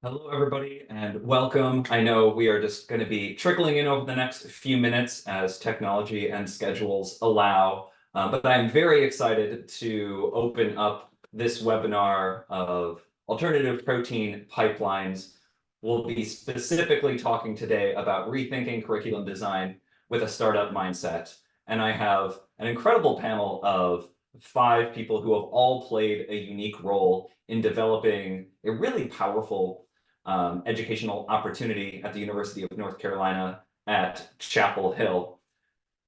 Hello, everybody, and welcome. I know we are just going to be trickling in over the next few minutes as technology and schedules allow, but I'm very excited to open up this webinar of alternative protein pipelines. We'll be specifically talking today about rethinking curriculum design with a startup mindset, and I have an incredible panel of 5 people who have all played a unique role in developing a really powerful educational opportunity at the University of North Carolina at Chapel Hill.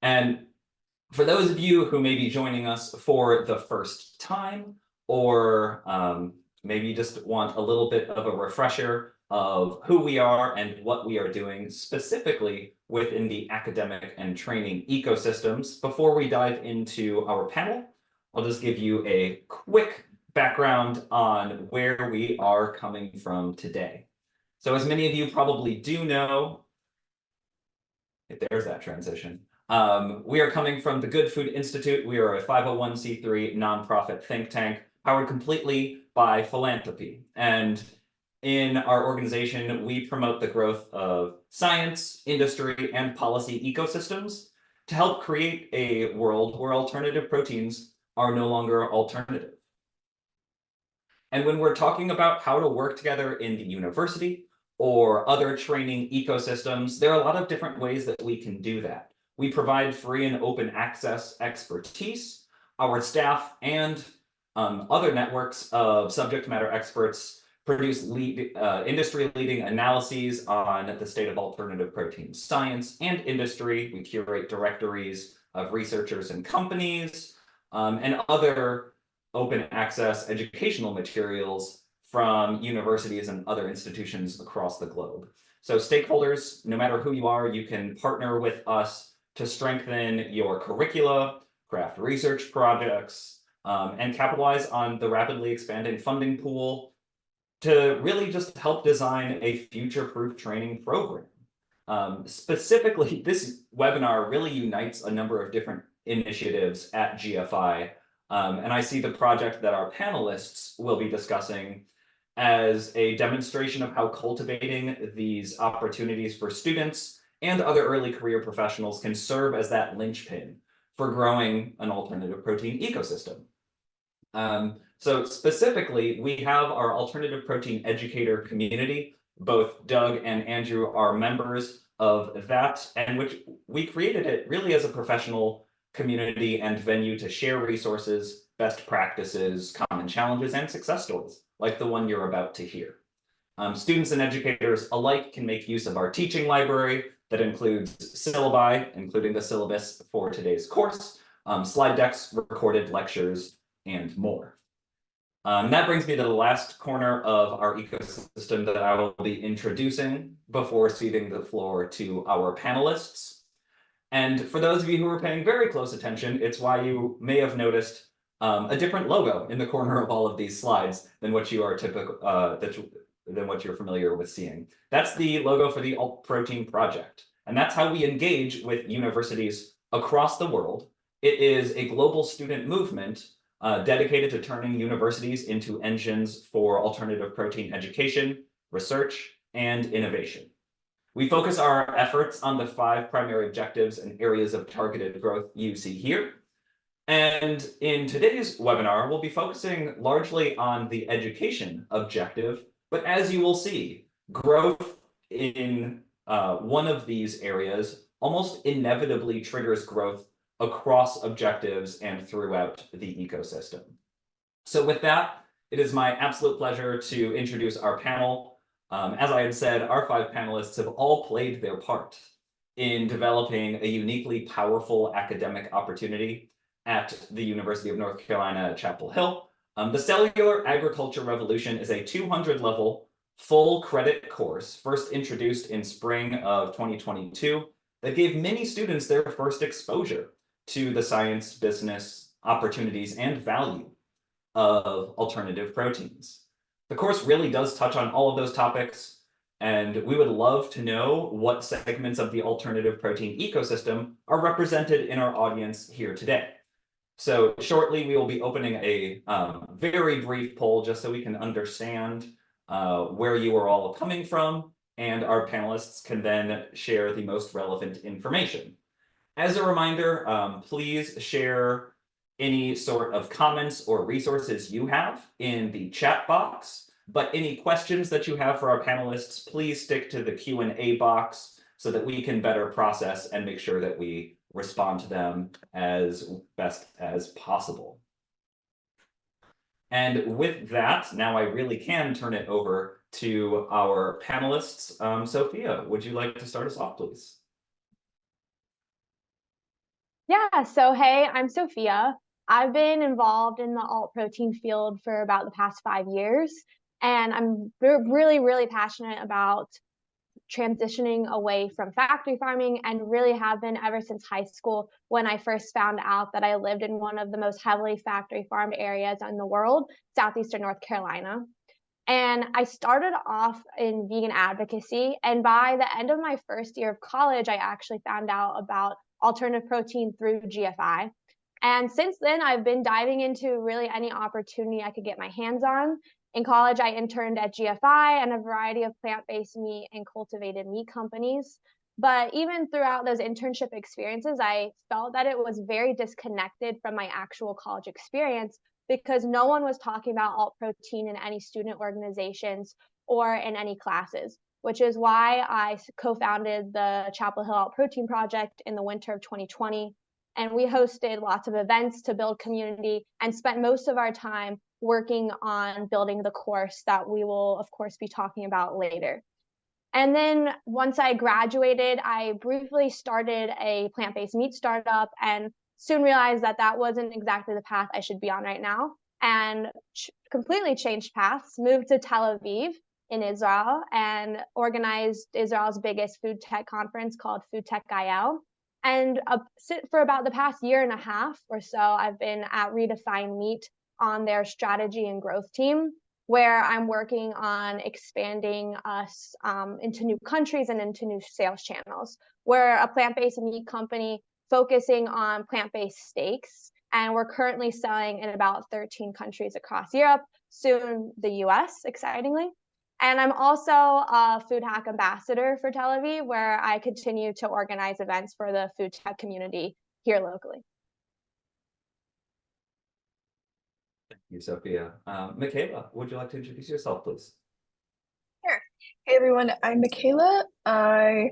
And for those of you who may be joining us for the first time, or maybe just want a little bit of a refresher of who we are and what we are doing specifically within the academic and training ecosystems, before we dive into our panel, I'll just give you a quick background on where we are coming from today. So as many of you probably do know, there's that transition. We are coming from the Good Food Institute. We are a 501c3 nonprofit think tank powered completely by philanthropy. And in our organization, we promote the growth of science, industry, and policy ecosystems to help create a world where alternative proteins are no longer alternative. And when we're talking about how to work together in the university or other training ecosystems, there are a lot of different ways that we can do that. We provide free and open access expertise. Our staff and other networks of subject matter experts produce industry-leading analyses on the state of alternative protein science and industry. We curate directories of researchers and companies and other open access educational materials from universities and other institutions across the globe. So stakeholders, no matter who you are, you can partner with us to strengthen your curricula, craft research projects, and capitalize on the rapidly expanding funding pool to really just help design a future-proof training program. Specifically, this webinar really unites a number of different initiatives at GFI, and I see the project that our panelists will be discussing as a demonstration of how cultivating these opportunities for students and other early career professionals can serve as that linchpin for growing an alternative protein ecosystem. So specifically, we have our alternative protein educator community. Both Doug and Andrew are members of that, and which we created it really as a professional community and venue to share resources, best practices, common challenges, and success stories, like the one you're about to hear. Students and educators alike can make use of our teaching library that includes syllabi, including the syllabus for today's course, slide decks, recorded lectures, and more. That brings me to the last corner of our ecosystem that I will be introducing before ceding the floor to our panelists. And for those of you who are paying very close attention, it's why you may have noticed a different logo in the corner of all of these slides than what you are than what you're familiar with seeing. That's the logo for the Alt Protein Project, and that's how we engage with universities across the world. It is a global student movement dedicated to turning universities into engines for alternative protein education, research, and innovation. We focus our efforts on the 5 primary objectives and areas of targeted growth you see here. And in today's webinar, we'll be focusing largely on the education objective, but as you will see, growth in one of these areas almost inevitably triggers growth across objectives and throughout the ecosystem. So with that, it is my absolute pleasure to introduce our panel. As I had said, our 5 panelists have all played their part in developing a uniquely powerful academic opportunity at the University of North Carolina at Chapel Hill. The Cellular Agriculture Revolution is a 200-level full credit course first introduced in spring of 2022 that gave many students their first exposure to the science, business, opportunities, and value of alternative proteins. The course really does touch on all of those topics, and we would love to know what segments of the alternative protein ecosystem are represented in our audience here today. So shortly, we will be opening a very brief poll just so we can understand where you are all coming from, and our panelists can then share the most relevant information. As a reminder, please share any sort of comments or resources you have in the chat box, but any questions that you have for our panelists, please stick to the Q&A box so that we can better process and make sure that we respond to them as best as possible. And with that, now I really can turn it over to our panelists. Sophia, would you like to start us off, please? Yeah, so hey, I'm Sophia. I've been involved in the alt protein field for about the past 5 years, and I'm really, really passionate about transitioning away from factory farming, and really have been ever since high school, when I first found out that I lived in one of the most heavily factory farmed areas in the world, southeastern North Carolina. And I started off in vegan advocacy. And by the end of my first year of college, I actually found out about alternative protein through GFI. And since then, I've been diving into really any opportunity I could get my hands on. In college, I interned at GFI and a variety of plant-based meat and cultivated meat companies. But even throughout those internship experiences, I felt that it was very disconnected from my actual college experience, because no one was talking about alt protein in any student organizations or in any classes, which is why I co-founded the Chapel Hill Alt Protein Project in the winter of 2020. And we hosted lots of events to build community and spent most of our time working on building the course that we will, of course, be talking about later. And then once I graduated, I briefly started a plant-based meat startup and soon realized that that wasn't exactly the path I should be on right now, and completely changed paths, moved to Tel Aviv in Israel and organized Israel's biggest food tech conference called Food Tech IL. And for about the past year and a half or so, I've been at Redefine Meat on their strategy and growth team, where I'm working on expanding us into new countries and into new sales channels. We're a plant-based meat company focusing on plant-based steaks, and we're currently selling in about 13 countries across Europe, soon the US, excitingly. And I'm also a food hack ambassador for Tel Aviv, where I continue to organize events for the food tech community here locally. Thank you, Sophia. Michaela, would you like to introduce yourself, please? Sure. Hey, everyone. I'm Michaela. I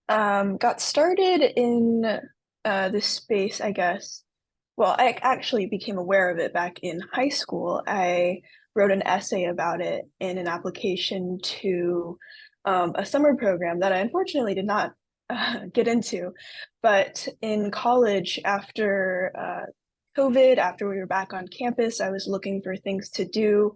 got started in this space, I guess. Well, I actually became aware of it back in high school. I wrote an essay about it in an application to a summer program that I unfortunately did not get into. But in college, after COVID, after we were back on campus, I was looking for things to do.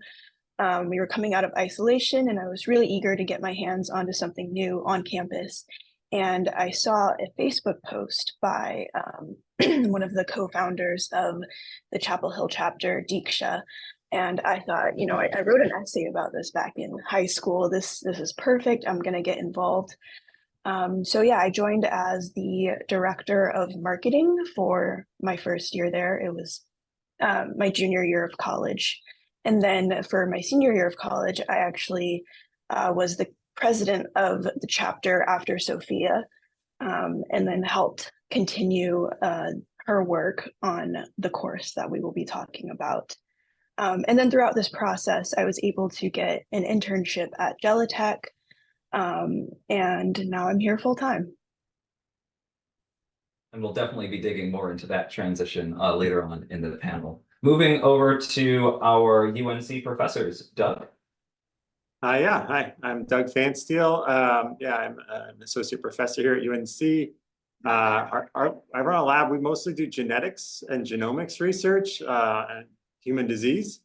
We were coming out of isolation, and I was really eager to get my hands onto something new on campus. And I saw a Facebook post by one of the co-founders of the Chapel Hill chapter, Deeksha. And I thought, you know, I wrote an essay about this back in high school. This is perfect. I'm going to get involved. So yeah, I joined as the director of marketing for my first year there. It was my junior year of college. And then for my senior year of college, I actually was the president of the chapter after Sophia, and then helped continue her work on the course that we will be talking about. And then throughout this process, I was able to get an internship at Gelitech, and now I'm here full time. And we'll definitely be digging more into that transition later on in the panel. Moving over to our UNC professors, Doug. Yeah, hi, I'm Doug Fansteel. Yeah, I'm an associate professor here at UNC. I run a lab. We mostly do genetics and genomics research and human disease.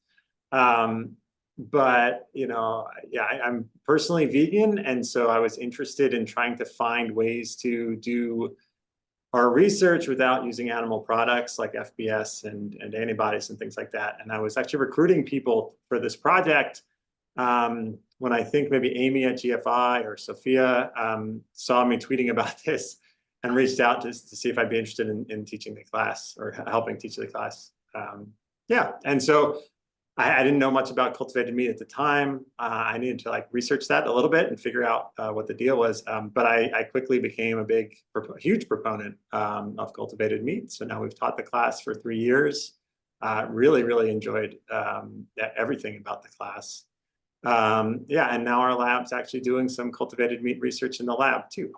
But, you know, yeah, I'm personally vegan. And so I was interested in trying to find ways to do our research without using animal products like FBS and antibodies and things like that. And I was actually recruiting people for this project when I think maybe Amy at GFI or Sophia saw me tweeting about this and reached out to see if I'd be interested in teaching the class or helping teach the class. Yeah, and so I didn't know much about cultivated meat at the time. I needed to like research that a little bit and figure out what the deal was. But I quickly became a huge proponent of cultivated meat. So now we've taught the class for 3 years. Really enjoyed everything about the class. Yeah, and now our lab's actually doing some cultivated meat research in the lab too.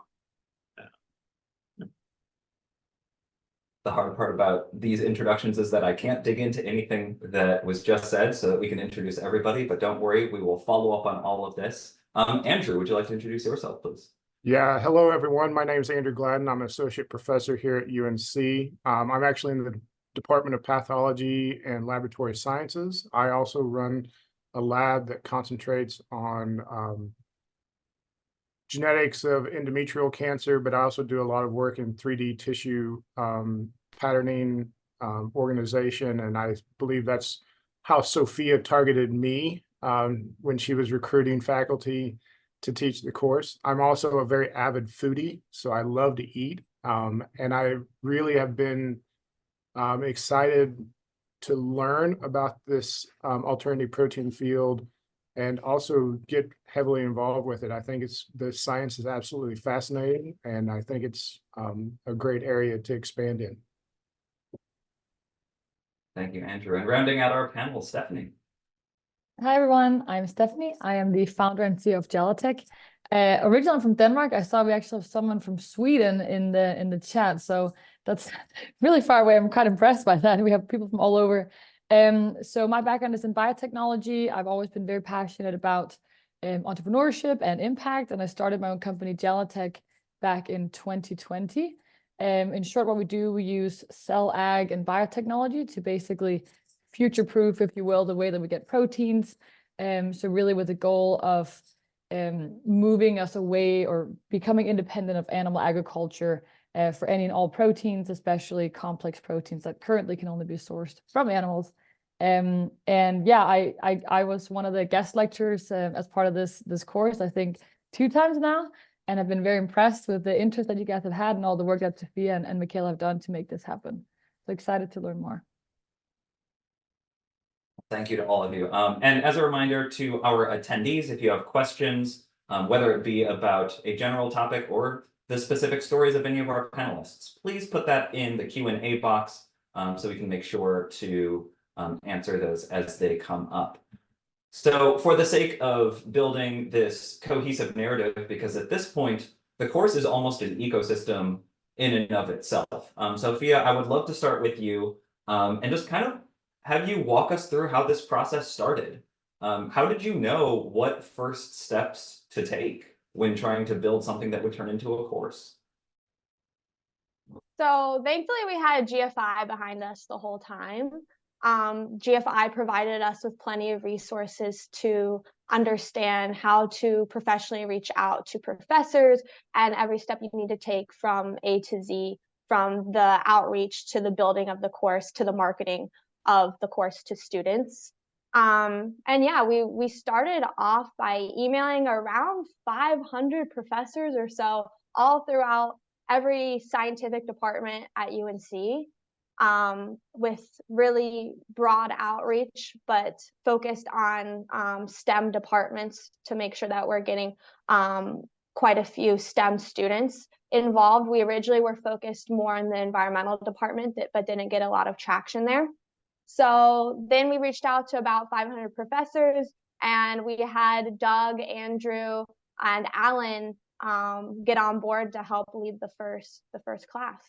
The hard part about these introductions is that I can't dig into anything that was just said so that we can introduce everybody, but don't worry, we will follow up on all of this. Andrew, would you like to introduce yourself, please? Yeah, hello everyone. My name is Andrew Gladden. I'm an associate professor here at UNC. I'm actually in the Department of Pathology and Laboratory Sciences. I also run a lab that concentrates on genetics of endometrial cancer, but I also do a lot of work in 3D tissue patterning organization. And I believe that's how Sophia targeted me when she was recruiting faculty to teach the course. I'm also a very avid foodie, so I love to eat. And I really have been excited to learn about this alternative protein field and also get heavily involved with it. I think the science is absolutely fascinating, and I think it's a great area to expand in. Thank you, Andrew. And rounding out our panel, Stephanie. Hi, everyone. I'm Stephanie. I am the founder and CEO of Gelatech. Originally I'm from Denmark. I saw we actually have someone from Sweden in the chat, so that's really far away. I'm quite impressed by that. We have people from all over. So my background is in biotechnology. I've always been very passionate about entrepreneurship and impact, and I started my own company, Gelatech, back in 2020. In short, what we do, we use cell ag and biotechnology to basically future-proof, if you will, the way that we get proteins. So really with the goal of moving us away or becoming independent of animal agriculture for any and all proteins, especially complex proteins that currently can only be sourced from animals. And yeah, I was one of the guest lecturers as part of this course, I think 2 times now, and I've been very impressed with the interest that you guys have had and all the work that Sophia and Michaela have done to make this happen. So excited to learn more. Thank you to all of you. And as a reminder to our attendees, if you have questions, whether it be about a general topic or the specific stories of any of our panelists, please put that in the Q&A box so we can make sure to answer those as they come up. So for the sake of building this cohesive narrative, because at this point, the course is almost an ecosystem in and of itself. Sophia, I would love to start with you and just kind of have you walk us through how this process started. How did you know what first steps to take when trying to build something that would turn into a course? So thankfully we had GFI behind us the whole time. GFI provided us with plenty of resources to understand how to professionally reach out to professors and every step you need to take from A to Z, from the outreach to the building of the course to the marketing of the course to students. And yeah, we started off by emailing around 500 professors or so all throughout every scientific department at UNC, with really broad outreach, but focused on STEM departments to make sure that we're getting quite a few STEM students involved. We originally were focused more on the environmental department, but didn't get a lot of traction there. So then we reached out to about 500 professors, and we had Doug, Andrew, and Alan get on board to help lead the first class.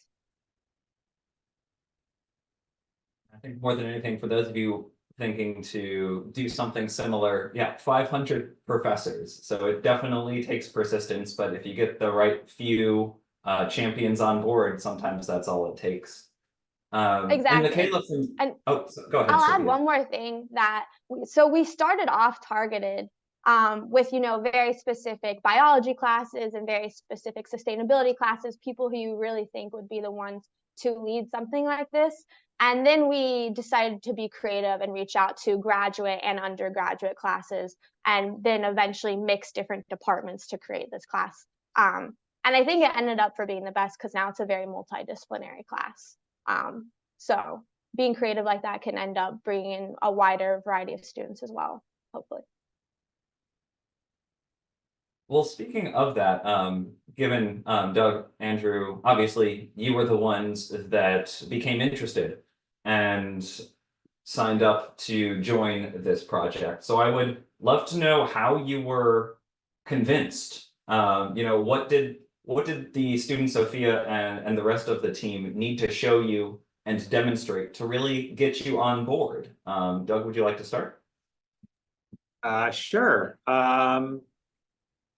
I think more than anything, for those of you thinking to do something similar, yeah, 500 professors. So it definitely takes persistence, but if you get the right few champions on board, sometimes that's all it takes. Exactly. And Michaela go ahead. I'll Sophia. add one more thing that we started off targeted with very specific biology classes and very specific sustainability classes, people who you really think would be the ones to lead something like this. And then we decided to be creative and reach out to graduate and undergraduate classes, and then eventually mix different departments to create this class. And I think it ended up for being the best because now it's a very multidisciplinary class. So being creative like that can end up bringing in a wider variety of students as well, hopefully. Well, speaking of that, given Doug, Andrew, obviously you were the ones that became interested and signed up to join this project. So I would love to know how you were convinced. What did the student Sophia and the rest of the team need to show you and demonstrate to really get you on board? Doug, would you like to start? Sure.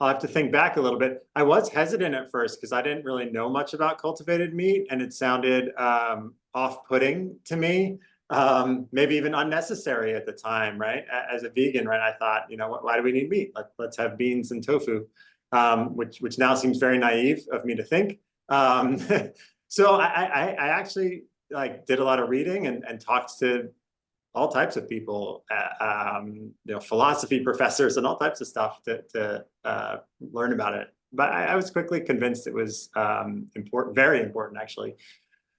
I'll have to think back a little bit. I was hesitant at first because I didn't really know much about cultivated meat, and it sounded off-putting to me, maybe even unnecessary at the time, right? As a vegan, right? I thought, why do we need meat? Let's have beans and tofu, which now seems very naive of me to think. So I actually did a lot of reading and talked to all types of people, philosophy professors and all types of stuff to learn about it. But I was quickly convinced it was important, very important actually,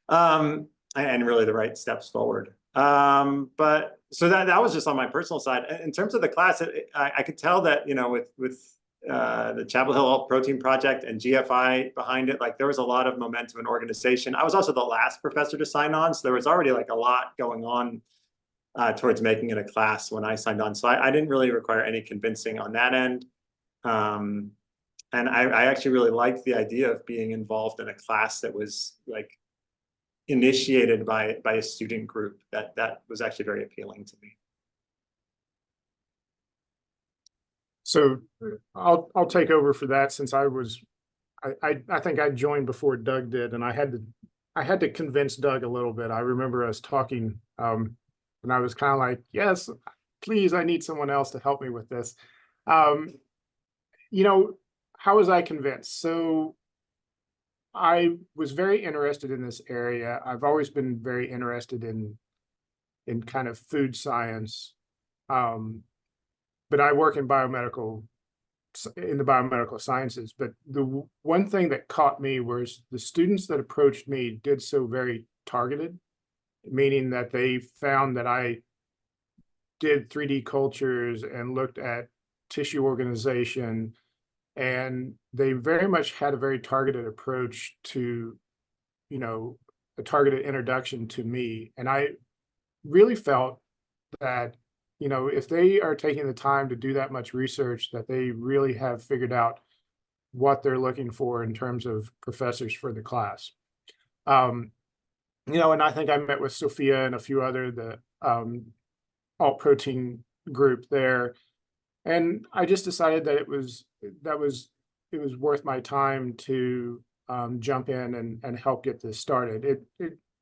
and really the right steps forward. But so that was just on my personal side. In terms of the class, I could tell that with the Chapel Hill Alt Protein Project and GFI behind it, there was a lot of momentum and organization. I was also the last professor to sign on, so there was already a lot going on towards making it a class when I signed on. So I didn't really require any convincing on that end. And I actually really liked the idea of being involved in a class that was initiated by a student group. That was actually very appealing to me. So I'll take over for that, since I think I joined before Doug did, and I had to convince Doug a little bit. I remember us talking, and I was kind of like, yes, please, I need someone else to help me with this. How was I convinced? So I was very interested in this area. I've always been very interested in kind of food science. But I work in the biomedical sciences. But the one thing that caught me was the students that approached me did so very targeted, meaning that they found that I did 3D cultures and looked at tissue organization, and they very much had a very targeted approach to, a targeted introduction to me. And I really felt that, if they are taking the time to do that much research, that they really have figured out what they're looking for in terms of professors for the class. And I think I met with Sophia and a few other, the alt protein group there. And I just decided that it was worth my time to jump in and help get this started.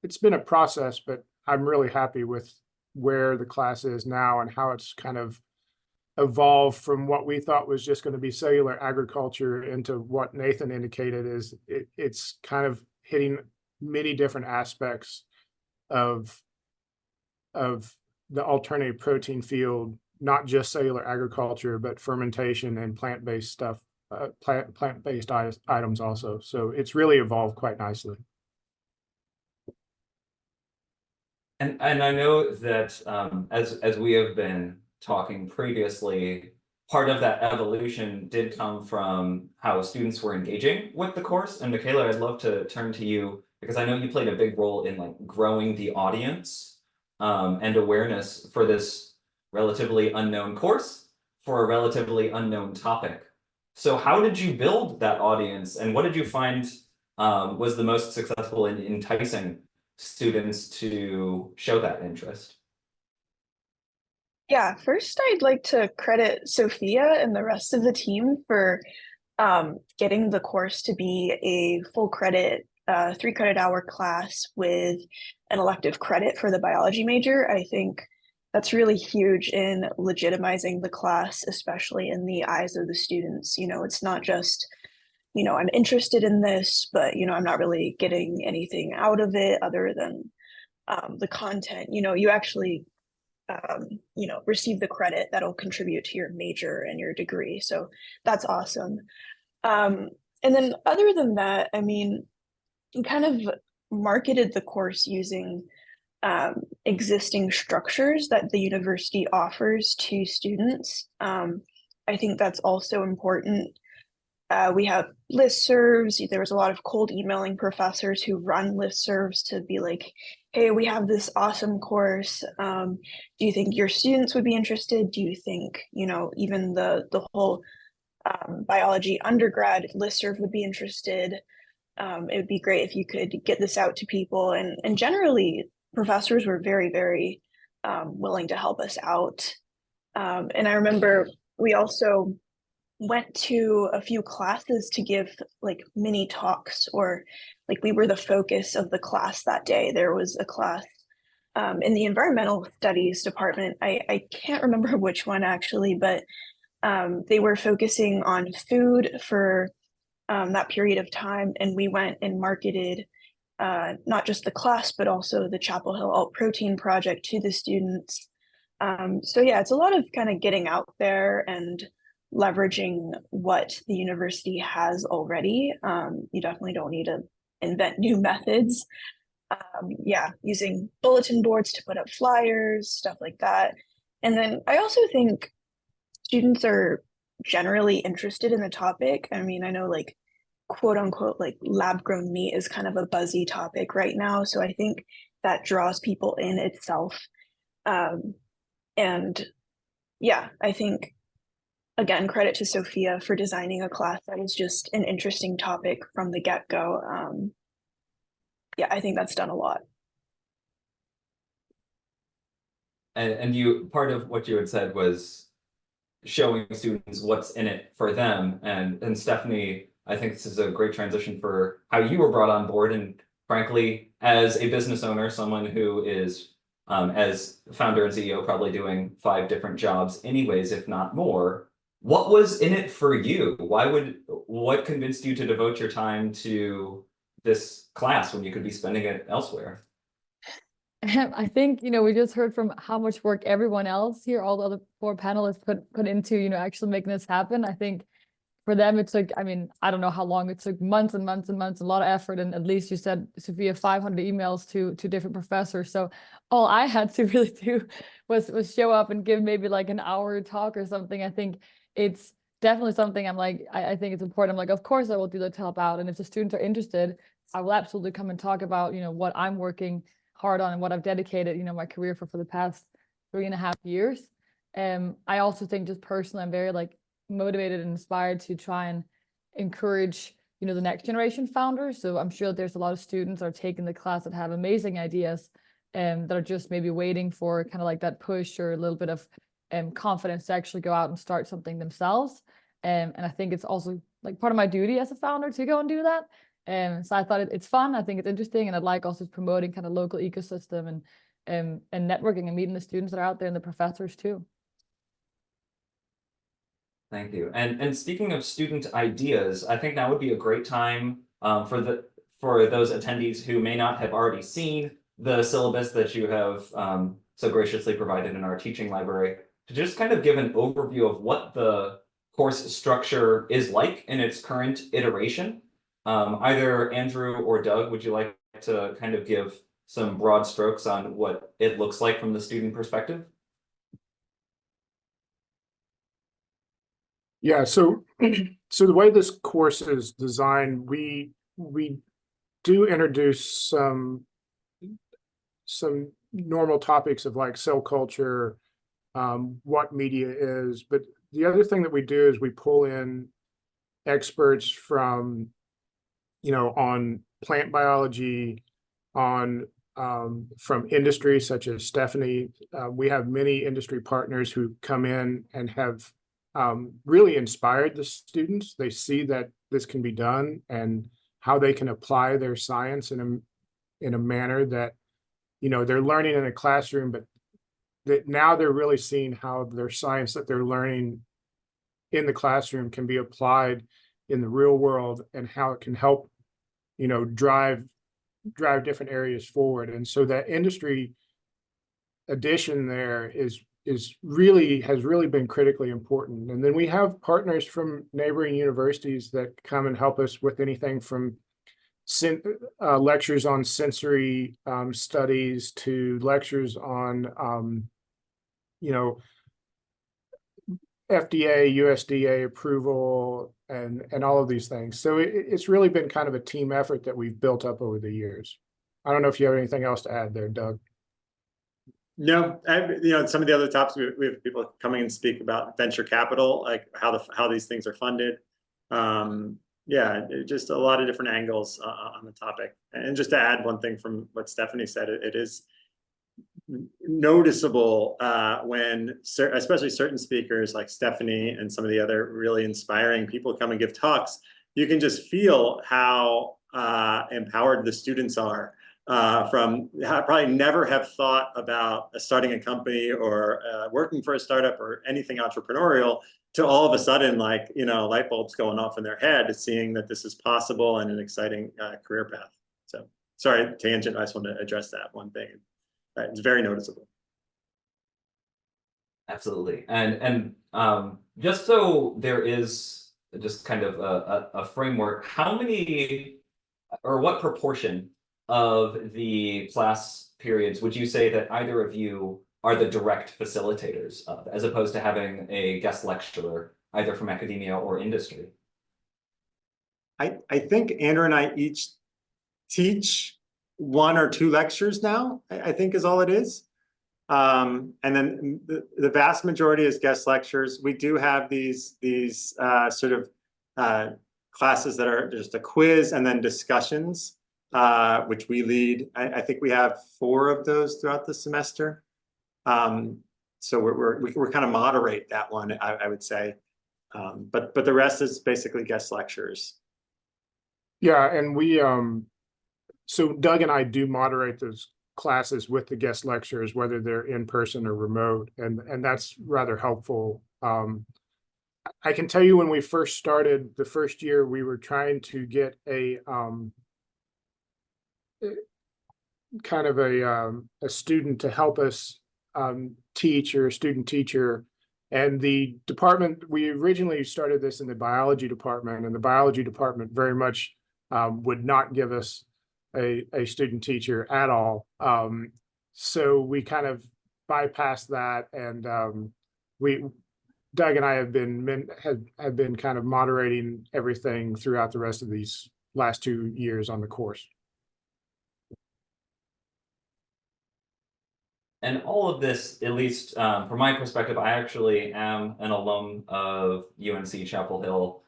It's been a process, but I'm really happy with where the class is now and how it's kind of evolved from what we thought was just going to be cellular agriculture into what Nathan indicated is it's kind of hitting many different aspects of the alternative protein field, not just cellular agriculture, but fermentation and plant-based stuff, plant-based items also. So it's really evolved quite nicely. And I know that as we have been talking previously, part of that evolution did come from how students were engaging with the course. And Michaela, I'd love to turn to you because I know you played a big role in growing the audience and awareness for this relatively unknown course for a relatively unknown topic. So how did you build that audience, and what did you find was the most successful in enticing students to show that interest? Yeah, first I'd like to credit Sophia and the rest of the team for getting the course to be a full credit, 3-credit-hour class with an elective credit for the biology major. I think that's really huge in legitimizing the class, especially in the eyes of the students. It's not just, I'm interested in this, but, I'm not really getting anything out of it other than the content. You actually receive the credit that'll contribute to your major and your degree. So that's awesome. And then other than that, I mean, you kind of marketed the course using existing structures that the university offers to students. I think that's also important. We have listservs. There was a lot of cold emailing professors who run listservs to be like, hey, we have this awesome course. Do you think your students would be interested? Do you think, you know, even the whole biology undergrad listserv would be interested? It would be great if you could get this out to people. And generally, professors were very, very willing to help us out. And I remember we also went to a few classes to give like mini talks, or like we were the focus of the class that day. There was a class in the environmental studies department. I can't remember which one actually, but they were focusing on food for that period of time. And we went and marketed not just the class, but also the Chapel Hill Alt Protein Project to the students. So yeah, it's a lot of kind of getting out there and leveraging what the university has already. You definitely don't need to invent new methods. Yeah, using bulletin boards to put up flyers, stuff like that. And then I also think students are generally interested in the topic. I mean, I know like quote unquote like lab grown meat is kind of a buzzy topic right now. So I think that draws people in itself. And yeah, I think again, credit to Sophia for designing a class that was just an interesting topic from the get-go. Yeah, I think that's done a lot. And you, part of what you had said was showing students what's in it for them. And Stephanie, I think this is a great transition for how you were brought on board. And frankly, as a business owner, someone who is, as founder and CEO, probably doing 5 different jobs anyways, if not more, what was in it for you? What convinced you to devote your time to this class when you could be spending it elsewhere? I think, you know, we just heard from how much work everyone else here, all the other 4 panelists put into, you know, actually making this happen. I think for them, it took, I mean, I don't know how long it took, months and months and months, a lot of effort. And at least you said, Sophia, 500 emails to different professors. So all I had to really do was show up and give maybe like an hour talk or something. I think it's definitely something I'm like, I think it's important. I'm like, of course I will do that to help out. And if the students are interested, I will absolutely come and talk about, you know, what I'm working hard on and what I've dedicated, you know, my career for the past 3.5 years. I also think just personally, I'm very like motivated and inspired to try and encourage, you know, the next generation founders. So I'm sure there's a lot of students that are taking the class that have amazing ideas that are just maybe waiting for kind of like that push or a little bit of confidence to actually go out and start something themselves. And I think it's also like part of my duty as a founder to go and do that. So I thought it's fun. I think it's interesting, and I'd like also promoting kind of local ecosystem and networking and meeting the students that are out there and the professors too. Thank you. And speaking of student ideas, I think now would be a great time for those attendees who may not have already seen the syllabus that you have so graciously provided in our teaching library, to just kind of give an overview of what the course structure is like in its current iteration. Either Andrew or Doug, would you like to kind of give some broad strokes on what it looks like from the student perspective? Yeah, so the way this course is designed, we do introduce some normal topics of like cell culture, what media is, but the other thing that we do is we pull in experts from, you know, on plant biology, on from industry such as Stephanie. We have many industry partners who come in and have really inspired the students. They see that this can be done and how they can apply their science in a manner that, you know, they're learning in a classroom, but that now they're really seeing how their science that they're learning in the classroom can be applied in the real world, and how it can help, you know, drive different areas forward. And so that industry addition there has really been critically important. And then we have partners from neighboring universities that come and help us with anything from lectures on sensory studies to lectures on, you know, FDA, USDA approval, and all of these things. So it's really been kind of a team effort that we've built up over the years. I don't know if you have anything else to add there, Doug. No, some of the other topics we have people coming and speak about venture capital, like how these things are funded. Yeah, just a lot of different angles on the topic. And just to add one thing from what Stephanie said, it is noticeable when especially certain speakers like Stephanie and some of the other really inspiring people come and give talks, you can just feel how empowered the students are from probably never have thought about starting a company or working for a startup or anything entrepreneurial, to all of a sudden, like, light bulbs going off in their head, seeing that this is possible and an exciting career path. So sorry, tangent, I just want to address that one thing. It's very noticeable. Absolutely. And just so there is just kind of a framework, how many or what proportion of the class periods would you say that either of you are the direct facilitators of, as opposed to having a guest lecturer, either from academia or industry? I think Andrew and I each teach 1 or 2 lectures now, I think is all it is. And then the vast majority is guest lectures. We do have these sort of classes that are just a quiz and then discussions, which we lead. I think we have 4 of those throughout the semester. So we're kind of moderate that one, I would say. But the rest is basically guest lectures. Yeah, and we so Doug and I do moderate those classes with the guest lecturers, whether they're in person or remote, and that's rather helpful. I can tell you when we first started the first year, we were trying to get a kind of a student to help us teach, or a student teacher. And the department, we originally started this in the biology department, and the biology department very much would not give us a student teacher at all. So we kind of bypassed that, and Doug and I have been kind of moderating everything throughout the rest of these last 2 years on the course. And all of this, at least from my perspective, I actually am an alum of UNC Chapel Hill.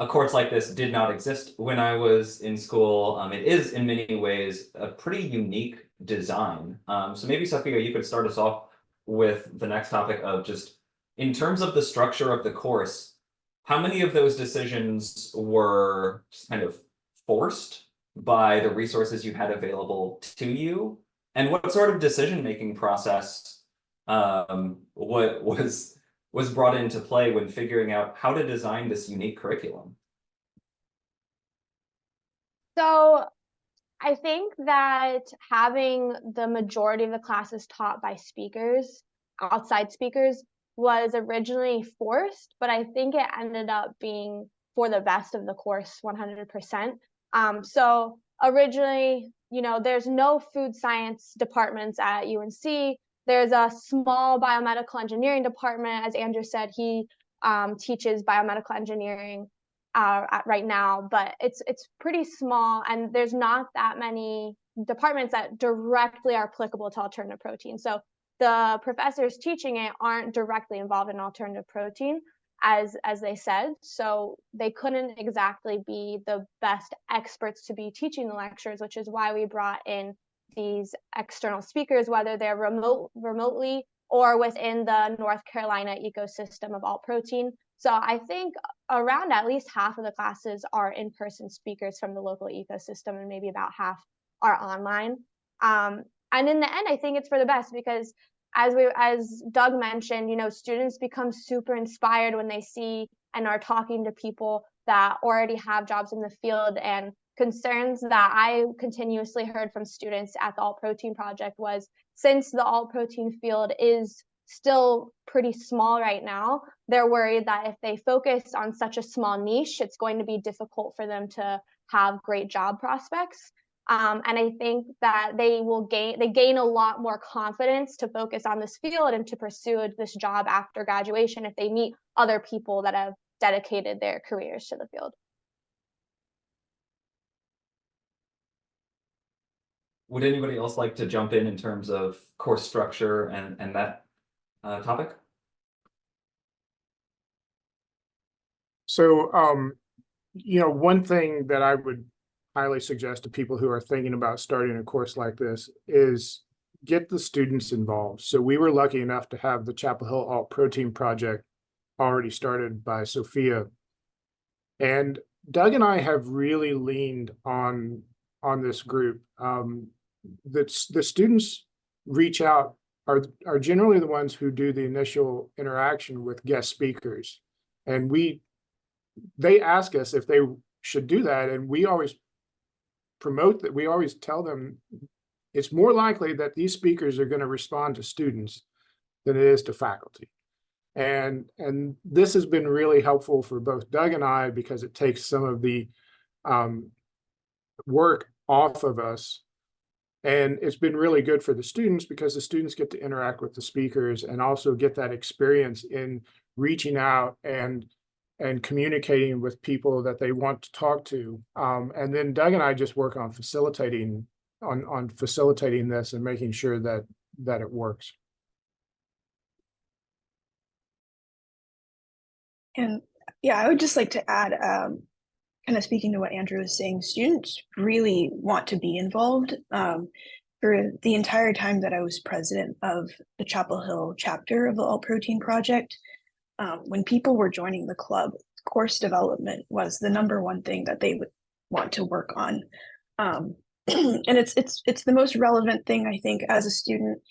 A course like this did not exist when I was in school. It is in many ways a pretty unique design. So maybe Sophia, you could start us off with the next topic of just, in terms of the structure of the course, how many of those decisions were just kind of forced by the resources you had available to you? And what sort of decision-making process what was brought into play when figuring out how to design this unique curriculum? So I think that having the majority of the classes taught by speakers, outside speakers, was originally forced, but I think it ended up being for the best of the course 100%. So originally, there's no food science departments at UNC. There's a small biomedical engineering department. As Andrew said, he teaches biomedical engineering right now, but it's pretty small, and there's not that many departments that directly are applicable to alternative protein. So the professors teaching it aren't directly involved in alternative protein, as they said, so they couldn't exactly be the best experts to be teaching the lectures, which is why we brought in these external speakers, whether they're remotely or within the North Carolina ecosystem of alt protein. So I think around at least half of the classes are in-person speakers from the local ecosystem, and maybe about half are online. And in the end, I think it's for the best, because as Doug mentioned, students become super inspired when they see and are talking to people that already have jobs in the field. And concerns that I continuously heard from students at the Alt Protein Project was, since the alt protein field is still pretty small right now, they're worried that if they focus on such a small niche, it's going to be difficult for them to have great job prospects. And I think that they gain a lot more confidence to focus on this field and to pursue this job after graduation if they meet other people that have dedicated their careers to the field. Would anybody else like to jump in terms of course structure and that topic? So, one thing that I would highly suggest to people who are thinking about starting a course like this is get the students involved. So we were lucky enough to have the Chapel Hill Alt Protein Project already started by Sophia. And Doug and I have really leaned on this group. The students reach out are generally the ones who do the initial interaction with guest speakers. And they ask us if they should do that, and we always promote that. We always tell them it's more likely that these speakers are going to respond to students than it is to faculty. And this has been really helpful for both Doug and I because it takes some of the work off of us. And it's been really good for the students because the students get to interact with the speakers and also get that experience in reaching out and communicating with people that they want to talk to. And then Doug and I just work on facilitating this and making sure that it works. And yeah, I would just like to add, kind of speaking to what Andrew was saying, students really want to be involved. For the entire time that I was president of the Chapel Hill chapter of the Alt Protein Project, when people were joining the club, course development was the #1 thing that they would want to work on. And it's the most relevant thing, I think, as a student.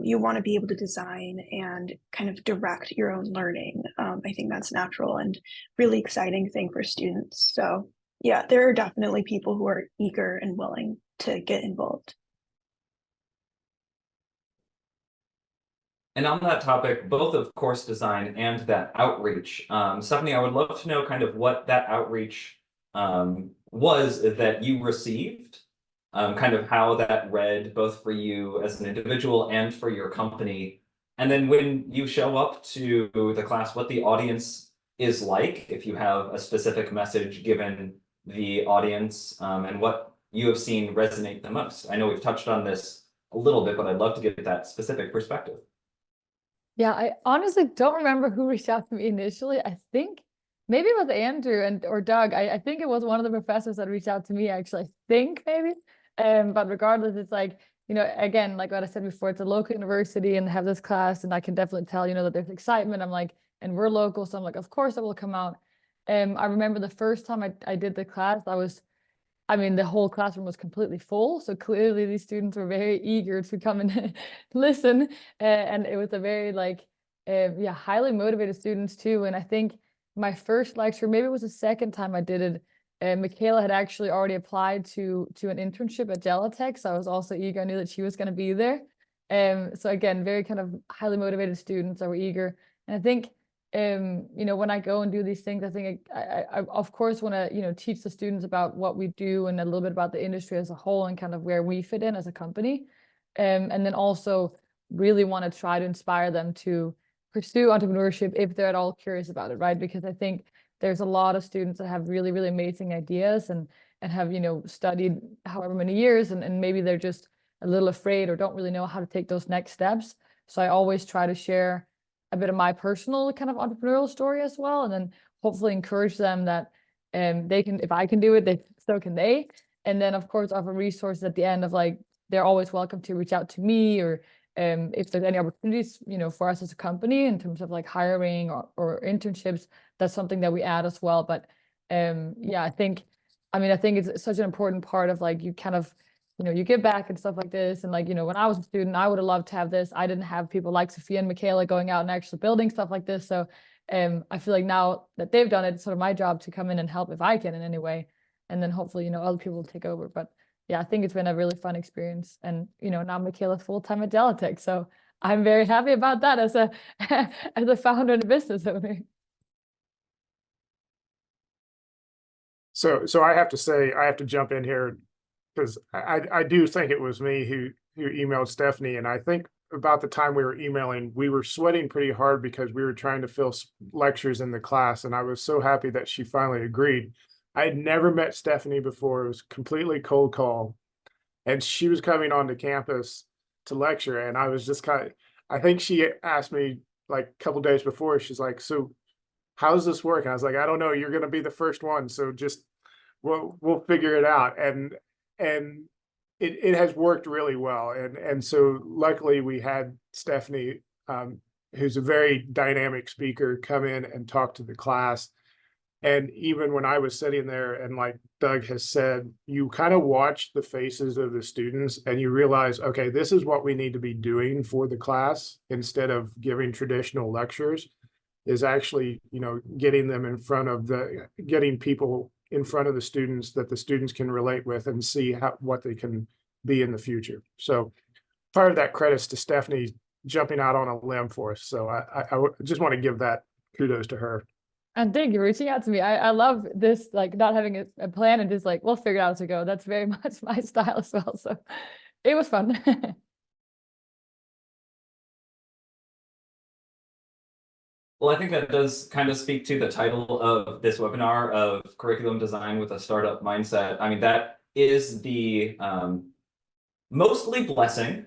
You want to be able to design and kind of direct your own learning. I think that's natural and really exciting thing for students. So yeah, there are definitely people who are eager and willing to get involved. And on that topic, both of course design and that outreach, Stephanie, I would love to know kind of what that outreach was that you received, kind of how that read both for you as an individual and for your company. And then when you show up to the class, what the audience is like, if you have a specific message given the audience, and what you have seen resonate the most. I know we've touched on this a little bit, but I'd love to get that specific perspective. Yeah, I honestly don't remember who reached out to me initially. I think maybe it was Andrew or Doug. I think it was one of the professors that reached out to me, actually. I think maybe. But regardless, it's like, again, like what I said before, it's a local university and have this class, and I can definitely tell, that there's excitement. I'm like, and we're local, so I'm like, of course I will come out. I remember the first time I did the class, the whole classroom was completely full. So clearly these students were very eager to come and listen. And it was a very highly motivated students too. And I think my first lecture, maybe it was the second time I did it, Michaela had actually already applied to an internship at Gelatech. So I was also eager. I knew that she was going to be there. So again, very kind of highly motivated students that were eager. And I think when I go and do these things, I think I of course want to, teach the students about what we do and a little bit about the industry as a whole and kind of where we fit in as a company. And then also really want to try to inspire them to pursue entrepreneurship if they're at all curious about it, right? Because I think there's a lot of students that have really, really amazing ideas and have, studied however many years and maybe they're just a little afraid or don't really know how to take those next steps. So I always try to share a bit of my personal kind of entrepreneurial story as well, and then hopefully encourage them that they can, if I can do it, so can they. And then of course offer resources at the end of they're always welcome to reach out to me, or if there's any opportunities, for us as a company in terms of hiring or internships, that's something that we add as well. But I think it's such an important part of you kind of, you give back and stuff like this. And when I was a student, I would have loved to have this. I didn't have people like Sophia and Michaela going out and actually building stuff like this. So I feel like now that they've done it, it's sort of my job to come in and help if I can in any way. And then hopefully, other people will take over. But yeah, I think it's been a really fun experience. And, now Michaela's full-time at Gelatech. So I'm very happy about that as a as a founder and a business owner. So I have to say, I have to jump in here because I do think it was me who emailed Stephanie, and I think about the time we were emailing, we were sweating pretty hard because we were trying to fill lectures in the class, and I was so happy that she finally agreed. I had never met Stephanie before. It was completely cold call, and she was coming onto campus to lecture, and I was just I think she asked me like a couple days before, she's like, so how does this work? And I was like, I don't know, you're going to be the first one. So just, we'll figure it out. And it has worked really well. And so luckily we had Stephanie, who's a very dynamic speaker, come in and talk to the class. And even when I was sitting there, and like Doug has said, you kind of watch the faces of the students and you realize, okay, this is what we need to be doing for the class instead of giving traditional lectures, is actually, getting them in front of getting people in front of the students that the students can relate with and see what they can be in the future. So part of that credits to Stephanie jumping out on a limb for us. So I just want to give that kudos to her. And thank you for reaching out to me. I love this, like not having a plan and just like, we'll figure it out as we go. That's very much my style as well. So it was fun. Well, I think that does kind of speak to the title of this webinar of curriculum design with a startup mindset. I mean, that is the mostly blessing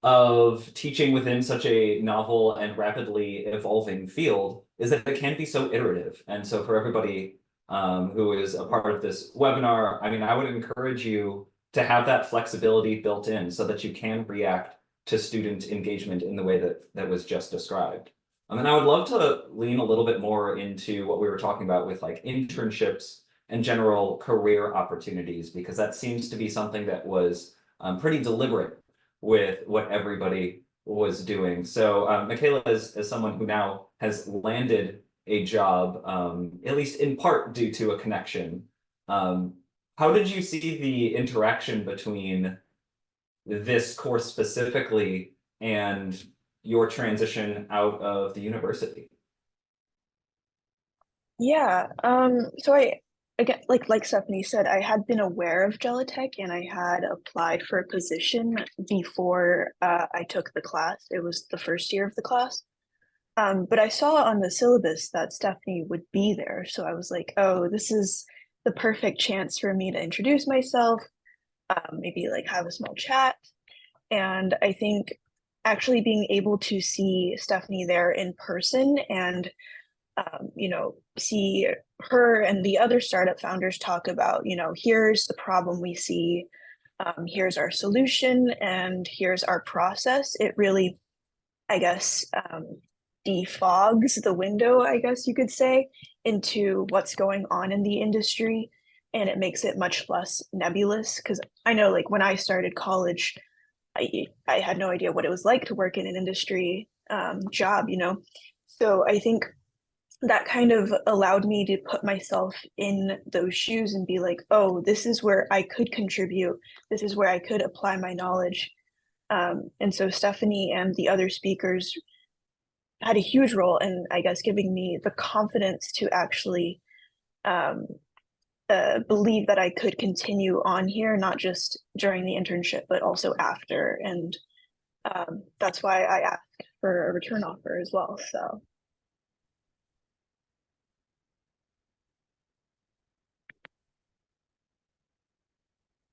of teaching within such a novel and rapidly evolving field, is that it can be so iterative. And so for everybody who is a part of this webinar, I mean, I would encourage you to have that flexibility built in so that you can react to student engagement in the way that was just described. And I would love to lean a little bit more into what we were talking about with like internships and general career opportunities, because that seems to be something that was pretty deliberate with what everybody was doing. So Michaela is someone who now has landed a job, at least in part due to a connection. How did you see the interaction between this course specifically and your transition out of the university? Yeah, so again, like Stephanie said, I had been aware of Gelitech and I had applied for a position before I took the class. It was the first year of the class. But I saw on the syllabus that Stephanie would be there. So I was like, oh, this is the perfect chance for me to introduce myself, maybe like have a small chat. And I think actually being able to see Stephanie there in person and see her and the other startup founders talk about, here's the problem we see, here's our solution, and here's our process. It really, I guess, defogs the window, I guess you could say, into what's going on in the industry. And it makes it much less nebulous, because I know like when I started college, I had no idea what it was like to work in an industry job, So I think that kind of allowed me to put myself in those shoes and be like, oh, this is where I could contribute. This is where I could apply my knowledge. And so Stephanie and the other speakers had a huge role in, I guess, giving me the confidence to actually believe that I could continue on here, not just during the internship, but also after. And that's why I asked for a return offer as well. So.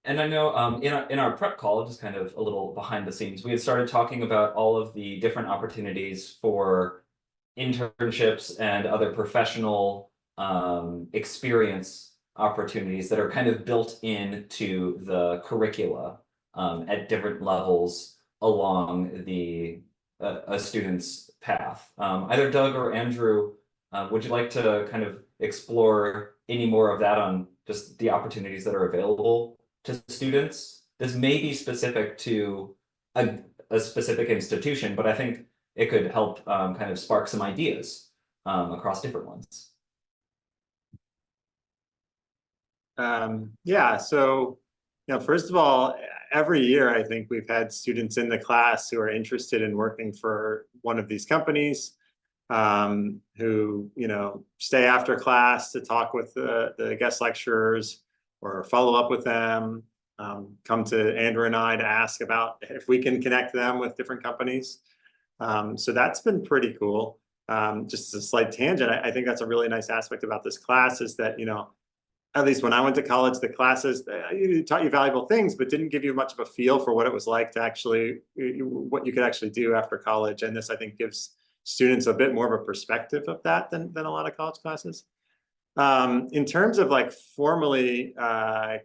And I know in our prep call, just kind of a little behind the scenes, we had started talking about all of the different opportunities for internships and other professional experience opportunities that are kind of built into the curricula at different levels along a student's path. Either Doug or Andrew, would you like to kind of explore any more of that on just the opportunities that are available to students? This may be specific to a specific institution, but I think it could help kind of spark some ideas across different ones. Yeah, so first of all, every year, I think we've had students in the class who are interested in working for one of these companies, who, you know, stay after class to talk with the guest lecturers or follow up with them, come to Andrew and I to ask about if we can connect them with different companies. So that's been pretty cool. Just a slight tangent, I think that's a really nice aspect about this class is that, you know, at least when I went to college, the classes taught you valuable things, but didn't give you much of a feel for what it was like to actually, what you could actually do after college. And this, I think, gives students a bit more of a perspective of that than a lot of college classes. In terms of like formally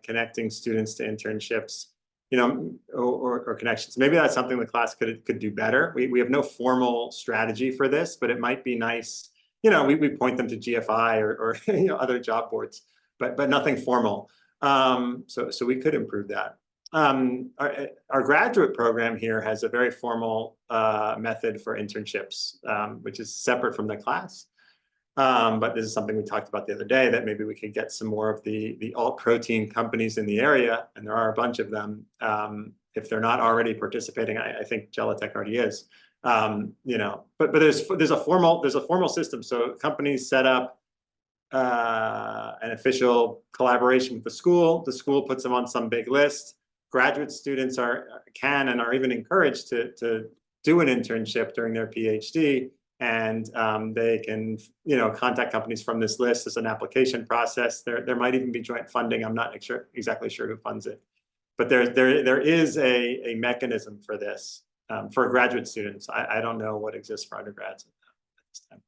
connecting students to internships, you know, or connections, maybe that's something the class could do better. We have no formal strategy for this, but it might be nice. You know, we point them to GFI or you know, other job boards, but nothing formal. So we could improve that. Our graduate program here has a very formal method for internships, which is separate from the class. But this is something we talked about the other day, that maybe we could get some more of the alt protein companies in the area, and there are a bunch of them. If they're not already participating, I think Gelitech already is. You know, but there's a formal system. So companies set up an official collaboration with the school. The school puts them on some big list. Graduate students can and are even encouraged to do an internship during their PhD, and they can, you know, contact companies from this list as an application process. There might even be joint funding. I'm not exactly sure who funds it, but there is a mechanism for this for graduate students. I don't know what exists for undergrads at this time.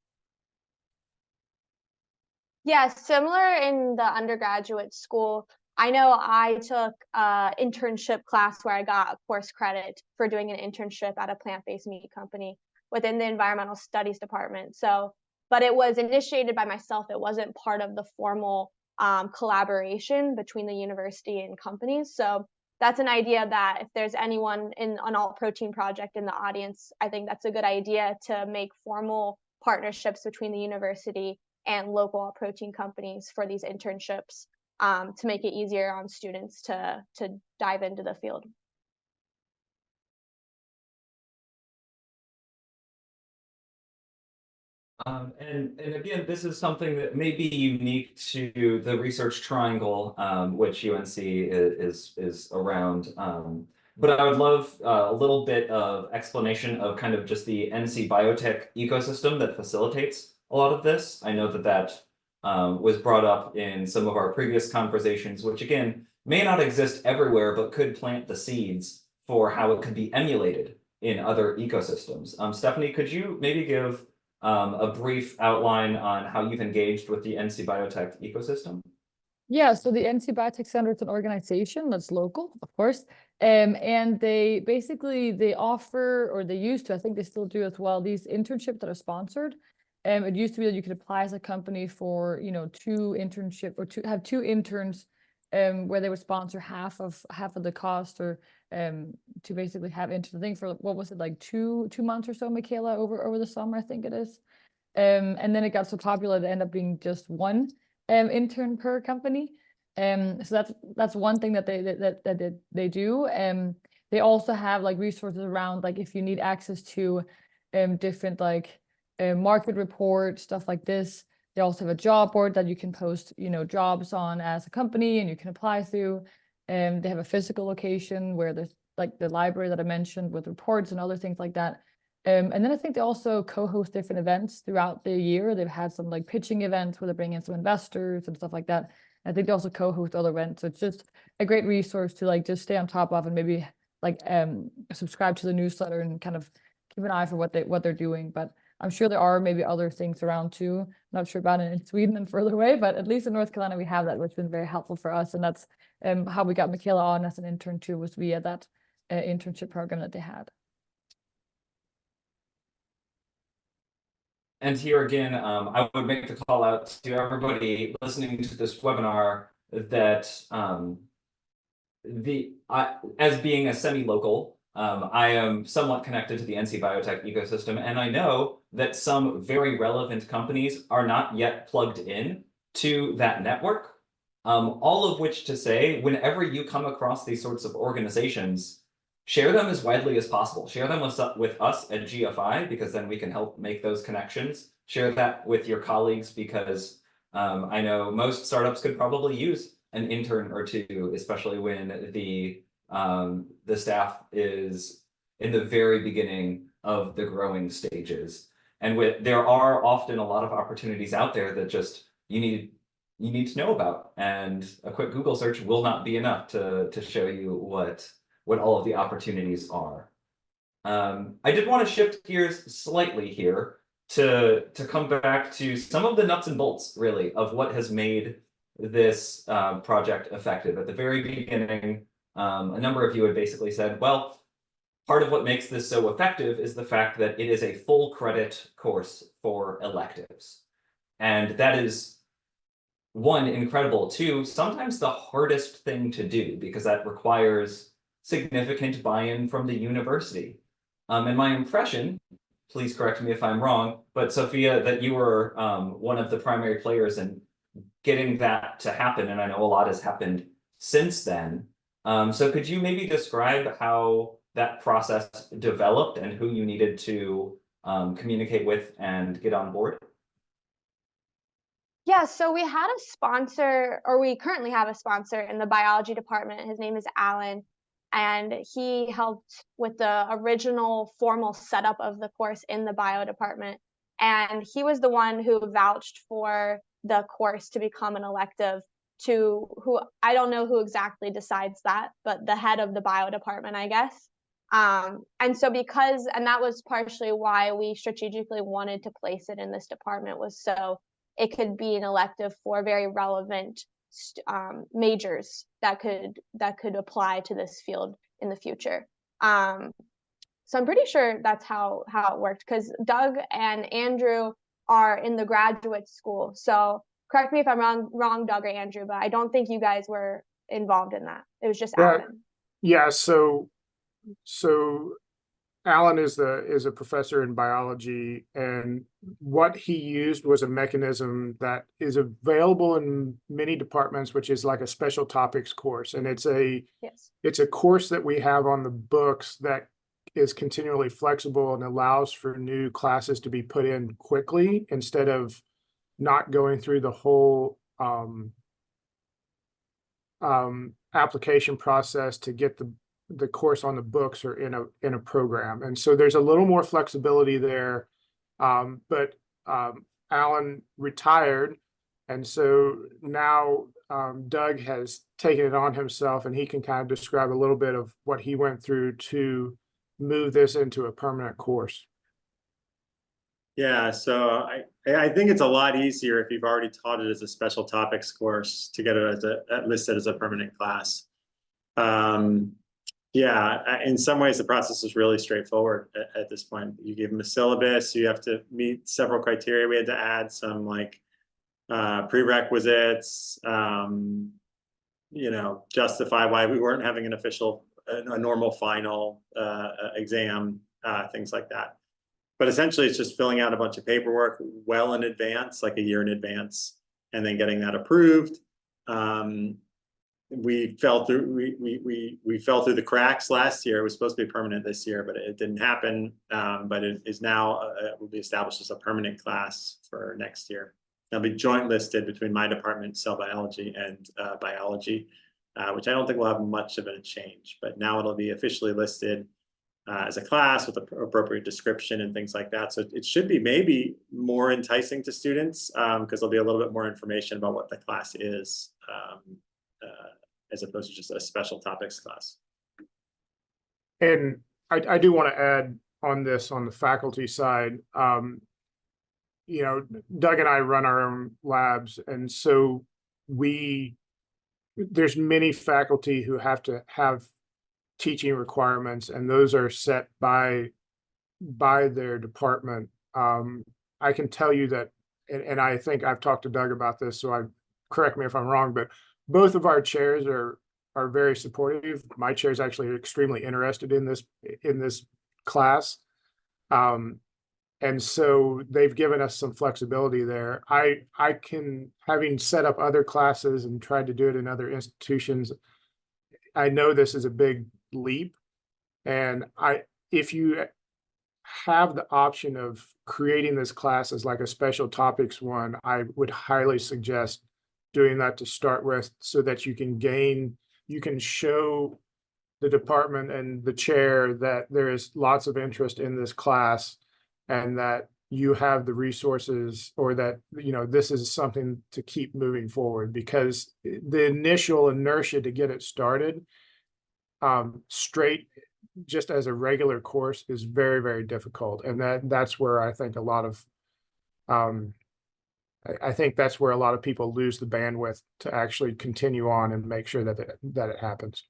Yeah, similar in the undergraduate school. I know I took an internship class where I got a course credit for doing an internship at a plant-based meat company within the environmental studies department. So, but it was initiated by myself. It wasn't part of the formal collaboration between the university and companies. So that's an idea that if there's anyone in an alt protein project in the audience, I think that's a good idea to make formal partnerships between the university and local protein companies for these internships, to make it easier on students to dive into the field. And again, this is something that may be unique to the research triangle, which UNC is around. But I would love a little bit of explanation of kind of just the NC biotech ecosystem that facilitates a lot of this. I know that was brought up in some of our previous conversations, which again, may not exist everywhere, but could plant the seeds for how it could be emulated in other ecosystems. Stephanie, could you maybe give a brief outline on how you've engaged with the NC Biotech ecosystem? Yeah, so the NC Biotech Center is an organization that's local, of course, and they offer, or they used to, I think they still do as well, these internships that are sponsored. It used to be that you could apply as a company for, you know, two interns, where they would sponsor half of the cost, or to basically have into the thing for, what was it, like two months or so, Michaela, over the summer, I think it is. And then it got so popular that it ended up being just one intern per company. So that's one thing that they do. They also have like resources around, like if you need access to different like market reports, stuff like this. They also have a job board that you can post, you know, jobs on as a company, and you can apply through. They have a physical location where there's like the library that I mentioned with reports and other things like that. And then I think they also co-host different events throughout the year. They've had some like pitching events where they bring in some investors and stuff like that. I think they also co-host other events. So it's just a great resource to like just stay on top of, and maybe like subscribe to the newsletter and kind of keep an eye for what they're doing. But I'm sure there are maybe other things around too. I'm not sure about it in Sweden and further away, but at least in North Carolina we have that, which has been very helpful for us. And that's how we got Michaela on as an intern too, was via that internship program that they had. And here again, I would make the call out to everybody listening to this webinar that as being a semi-local, I am somewhat connected to the NC Biotech ecosystem, and I know that some very relevant companies are not yet plugged in to that network. All of which to say, whenever you come across these sorts of organizations, share them as widely as possible. Share them with us at GFI, because then we can help make those connections. Share that with your colleagues, because I know most startups could probably use an intern or two, especially when the staff is in the very beginning of the growing stages. And there are often a lot of opportunities out there that just you need to know about, and a quick Google search will not be enough to show you what all of the opportunities are. I did want to shift gears slightly here to come back to some of the nuts and bolts, really, of what has made this project effective. At the very beginning, a number of you had basically said, well, part of what makes this so effective is the fact that it is a full credit course for electives. And that is, one, incredible. Two, sometimes the hardest thing to do, because that requires significant buy-in from the university. And my impression, please correct me if I'm wrong, but Sophia, that you were one of the primary players in getting that to happen, and I know a lot has happened since then. So could you maybe describe how that process developed and who you needed to communicate with and get on board? Yeah, so we had a sponsor, or we currently have a sponsor in the biology department. His name is Alan, and he helped with the original formal setup of the course in the bio department. And he was the one who vouched for the course to become an elective, to who, I don't know who exactly decides that, but the head of the bio department, I guess. And so and that was partially why we strategically wanted to place it in this department, was so it could be an elective for very relevant majors that could apply to this field in the future. So I'm pretty sure that's how it worked, because Doug and Andrew are in the graduate school. So correct me if I'm wrong, Doug or Andrew, but I don't think you guys were involved in that. It was just Alan. Yeah, so Alan is a professor in biology, and what he used was a mechanism that is available in many departments, which is like a special topics course. And it's a course that we have on the books that is continually flexible and allows for new classes to be put in quickly, instead of not going through the whole application process to get the course on the books or in a program. And so there's a little more flexibility there. But Alan retired, and so now Doug has taken it on himself, and he can kind of describe a little bit of what he went through to move this into a permanent course. Yeah, so I think it's a lot easier if you've already taught it as a special topics course to get it as listed as a permanent class. Yeah, in some ways the process is really straightforward at this point. You give them a syllabus, you have to meet several criteria. We had to add some like prerequisites, justify why we weren't having an official, a normal final exam, things like that. But essentially it's just filling out a bunch of paperwork well in advance, like a year in advance, and then getting that approved. We fell through the cracks last year. It was supposed to be permanent this year, but it didn't happen. But it is now will be established as a permanent class for next year. It'll be joint listed between my department, cell biology, and biology, which I don't think will have much of a change. But now it'll be officially listed as a class with an appropriate description and things like that. So it should be maybe more enticing to students, because there'll be a little bit more information about what the class is, as opposed to just a special topics class. And I do want to add on this, on the faculty side, Doug and I run our own labs, and so there's many faculty who have to have teaching requirements, and those are set by their department. I can tell you that, and I think I've talked to Doug about this, so correct me if I'm wrong, but both of our chairs are very supportive. My chair is actually extremely interested in this class. And so they've given us some flexibility there. I can, having set up other classes and tried to do it in other institutions, I know this is a big leap. And if you have the option of creating this class as like a special topics one, I would highly suggest doing that to start with, so that you can show the department and the chair that there is lots of interest in this class, and that you have the resources, or that, this is something to keep moving forward, because the initial inertia to get it started straight, just as a regular course, is very, very difficult. And that's where I think a lot of I think that's where a lot of people lose the bandwidth to actually continue on and make sure that it happens.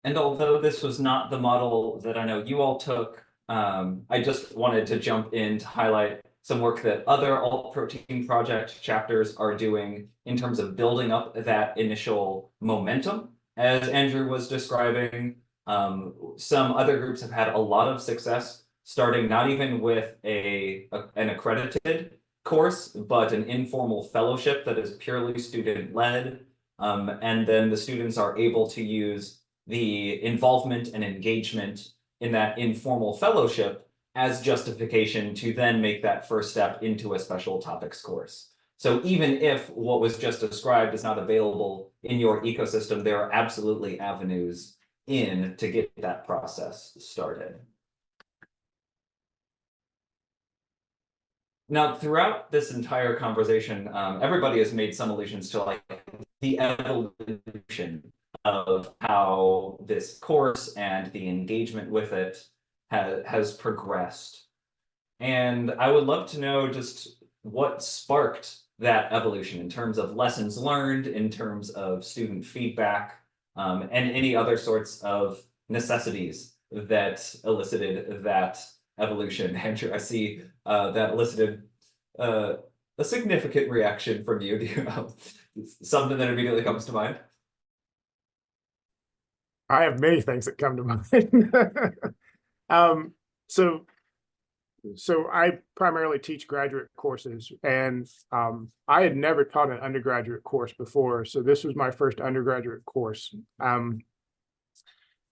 And although this was not the model that I know you all took, I just wanted to jump in to highlight some work that other alt protein project chapters are doing in terms of building up that initial momentum. As Andrew was describing, some other groups have had a lot of success starting not even with an accredited course, but an informal fellowship that is purely student-led. And then the students are able to use the involvement and engagement in that informal fellowship as justification to then make that first step into a special topics course. So even if what was just described is not available in your ecosystem, there are absolutely avenues in to get that process started. Now, throughout this entire conversation, everybody has made some allusions to like the evolution of how this course and the engagement with it has progressed. And I would love to know just what sparked that evolution in terms of lessons learned, in terms of student feedback, and any other sorts of necessities that elicited that evolution. Andrew, I see that elicited a significant reaction from you. Do you have something that immediately comes to mind? I have many things that come to mind. So I primarily teach graduate courses, and I had never taught an undergraduate course before, so this was my first undergraduate course. And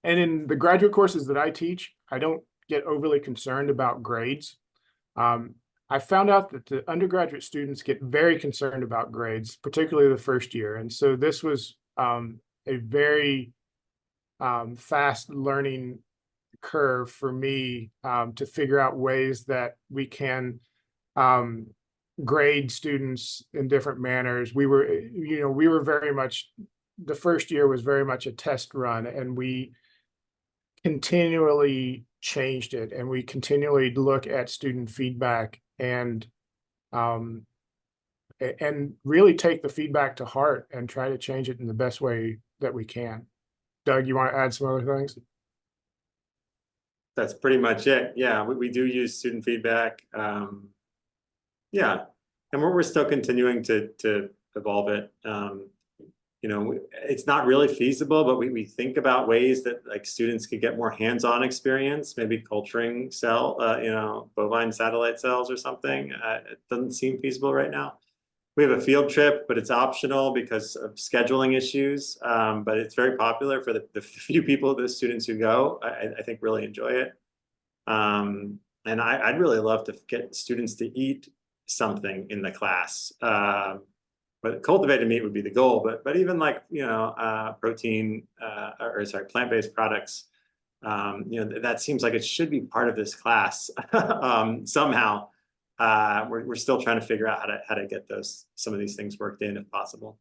in the graduate courses that I teach, I don't get overly concerned about grades. I found out that the undergraduate students get very concerned about grades, particularly the first year. And so this was a very fast learning curve for me to figure out ways that we can grade students in different manners. We were very much, the first year was very much a test run, and we continually changed it, and we continually look at student feedback and really take the feedback to heart and try to change it in the best way that we can. Doug, you want to add some other things? That's pretty much it. Yeah, we do use student feedback. Yeah, and we're still continuing to evolve it. It's not really feasible, but we think about ways that like students could get more hands-on experience, maybe culturing bovine satellite cells or something. It doesn't seem feasible right now. We have a field trip, but it's optional because of scheduling issues. But it's very popular for the few people, the students who go, I think really enjoy it. And I'd really love to get students to eat something in the class. But cultivated meat would be the goal. But even like, protein, plant-based products, that seems like it should be part of this class somehow. We're still trying to figure out how to get some of these things worked in if possible.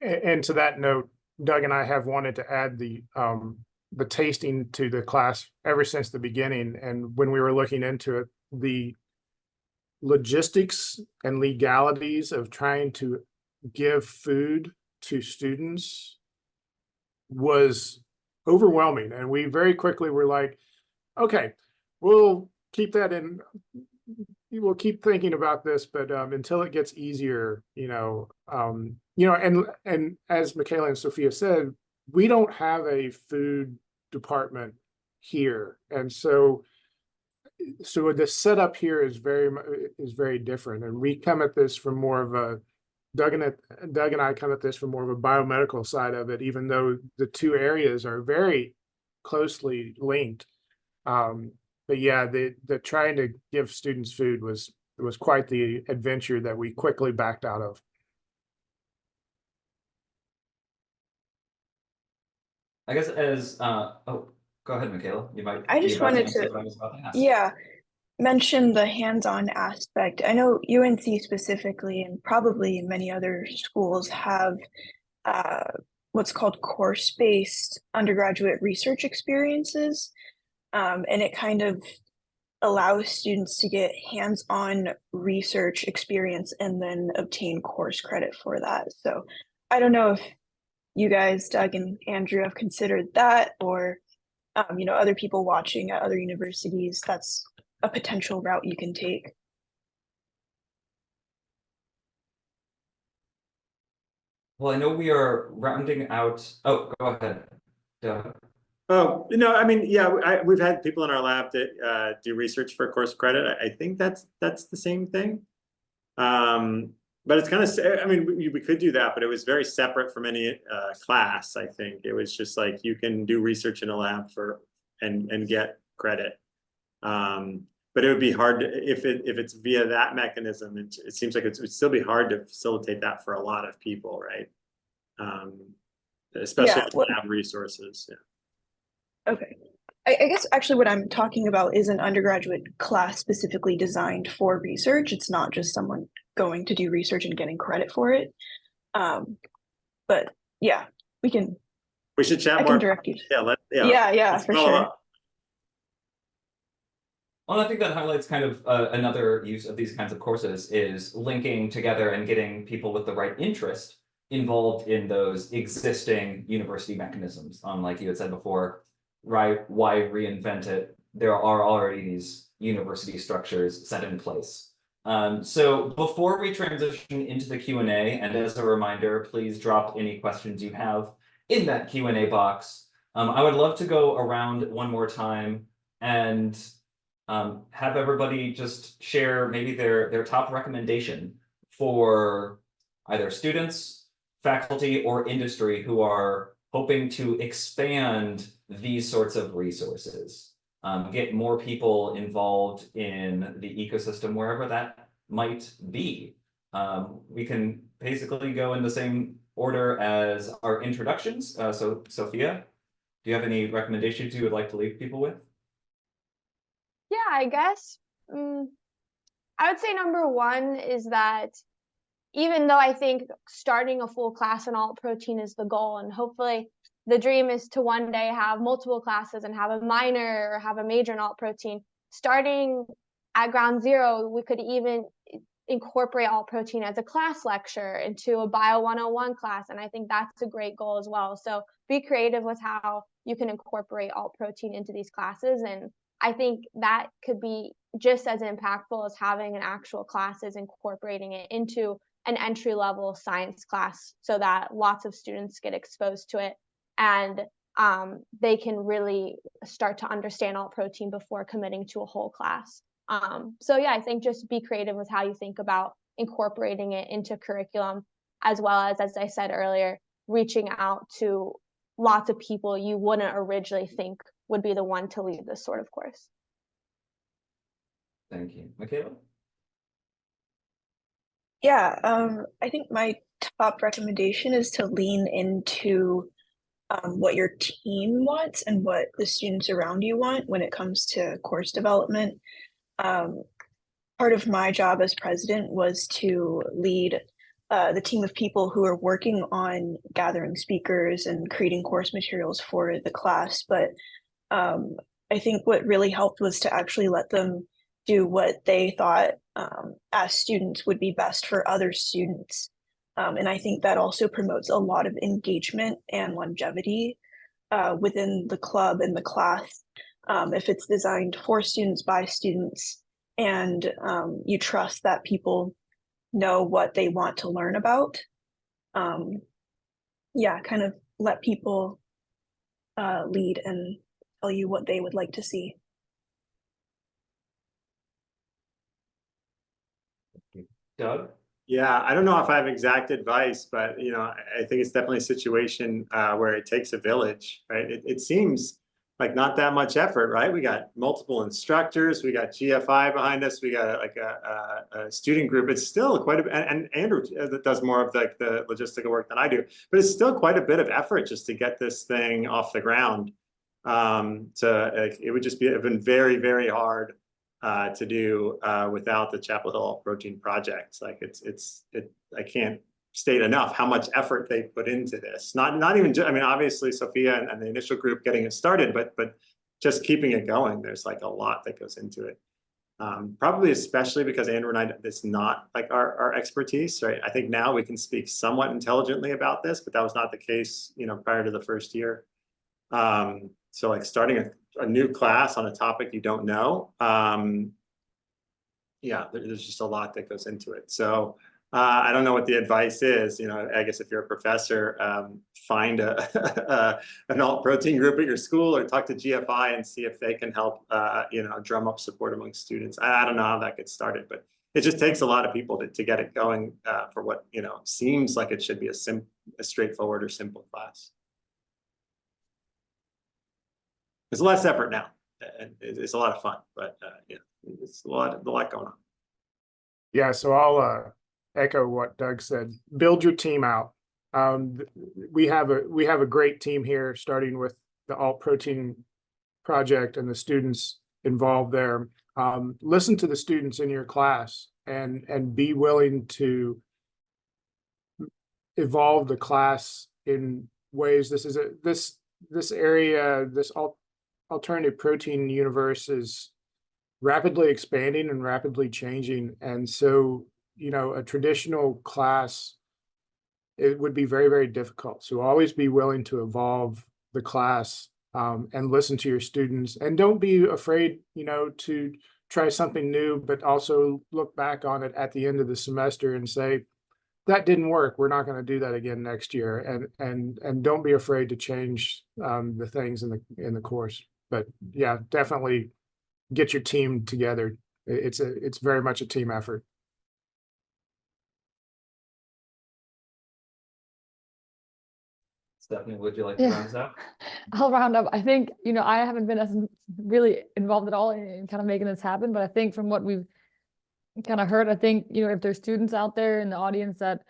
And to that note, Doug and I have wanted to add the tasting to the class ever since the beginning. And when we were looking into it, the logistics and legalities of trying to give food to students was overwhelming. And we very quickly were like, okay, we'll keep that in. We'll keep thinking about this, but until it gets easier, and as Michaela and Sophia said, we don't have a food department here, and so the setup here is very different, and we come at this from more of a Doug and I come at this from more of a biomedical side of it, even though the two areas are very closely linked. But yeah, the trying to give students food was quite the adventure that we quickly backed out of. I guess as oh, go ahead, Michaela. You might I be just about wanted answer to, what I was about to ask. yeah, mention the hands-on aspect. I know UNC specifically, and probably many other schools, have what's called course-based undergraduate research experiences. And it kind of allows students to get hands-on research experience and then obtain course credit for that. So I don't know if you guys, Doug and Andrew, have considered that, or other people watching at other universities, that's a potential route you can take. Well, I know we are rounding out. Oh, go ahead, Doug. Oh, I mean, yeah, we've had people in our lab that do research for course credit. I think that's the same thing. But it's kind of, I mean, we could do that, but it was very separate from any class. I think it was just like you can do research in a lab and get credit. But it would be hard if it's via that mechanism. It seems like it would still be hard to facilitate that for a lot of people, right? Especially if you have resources. Yeah. Okay. I guess actually what I'm talking about is an undergraduate class specifically designed for research. It's not just someone going to do research and getting credit for it. But yeah, we should chat I more. can direct you. Yeah, for sure. Well, I think that highlights kind of another use of these kinds of courses is linking together and getting people with the right interest involved in those existing university mechanisms. Like you had said before, right? Why reinvent it? There are already these university structures set in place. So before we transition into the Q&A, and as a reminder, please drop any questions you have in that Q&A box. I would love to go around one more time and have everybody just share maybe their top recommendation for either students, faculty, or industry who are hoping to expand these sorts of resources, get more people involved in the ecosystem wherever that might be. We can basically go in the same order as our introductions. So Sophia, do you have any recommendations you would like to leave people with? Yeah, I guess I would say number one is that even though I think starting a full class in alt protein is the goal, and hopefully the dream is to one day have multiple classes and have a minor or have a major in alt protein, starting at ground zero, we could even incorporate alt protein as a class lecture into a bio 101 class. And I think that's a great goal as well. So be creative with how you can incorporate alt protein into these classes. And I think that could be just as impactful as having an actual classes, incorporating it into an entry-level science class so that lots of students get exposed to it and they can really start to understand alt protein before committing to a whole class. So yeah, I think just be creative with how you think about incorporating it into curriculum, as well as I said earlier, reaching out to lots of people you wouldn't originally think would be the one to lead this sort of course. Thank you. Michaela? Yeah, I think my top recommendation is to lean into what your team wants and what the students around you want when it comes to course development. Part of my job as president was to lead the team of people who are working on gathering speakers and creating course materials for the class. But I think what really helped was to actually let them do what they thought as students would be best for other students. And I think that also promotes a lot of engagement and longevity within the club and the class. If it's designed for students by students and you trust that people know what they want to learn about. Yeah, kind of let people lead and tell you what they would like to see. Doug? Yeah, I don't know if I have exact advice, but I think it's definitely a situation where it takes a village, right? It seems like not that much effort, right? We got multiple instructors, we got GFI behind us, we got like a student group. It's still quite a, and Andrew does more of like the logistical work than I do, but it's still quite a bit of effort just to get this thing off the ground. It would just have been very, very hard to do without the Chapel Hill Protein Project. Like I can't state enough how much effort they put into this. Not even just, I mean, obviously Sophia and the initial group getting it started, but just keeping it going. There's like a lot that goes into it. Probably especially because Andrew and I, it's not like our expertise, right? I think now we can speak somewhat intelligently about this, but that was not the case, prior to the first year. So like starting a new class on a topic you don't know, yeah, there's just a lot that goes into it. So I don't know what the advice is. I guess if you're a professor, find an alt protein group at your school or talk to GFI and see if they can help, drum up support among students. I don't know how that gets started, but it just takes a lot of people to get it going for what, seems like it should be a straightforward or simple class. It's less effort now, and it's a lot of fun, but yeah, it's a lot going on. Yeah, so I'll echo what Doug said. Build your team out. We have a great team here, starting with the Alt Protein Project and the students involved there. Listen to the students in your class and be willing to evolve the class in ways. This area, this alternative protein universe is rapidly expanding and rapidly changing. And so, a traditional class, it would be very, very difficult. So always be willing to evolve the class and listen to your students, and don't be afraid, to try something new, but also look back on it at the end of the semester and say, that didn't work. We're not going to do that again next year. And don't be afraid to change the things in the course. But yeah, definitely get your team together. It's very much a team effort. Stephanie, would you like to round us out? I'll round up. I think, I haven't been as really involved at all in kind of making this happen, but I think from what we've kind of heard, I think, if there's students out there in the audience that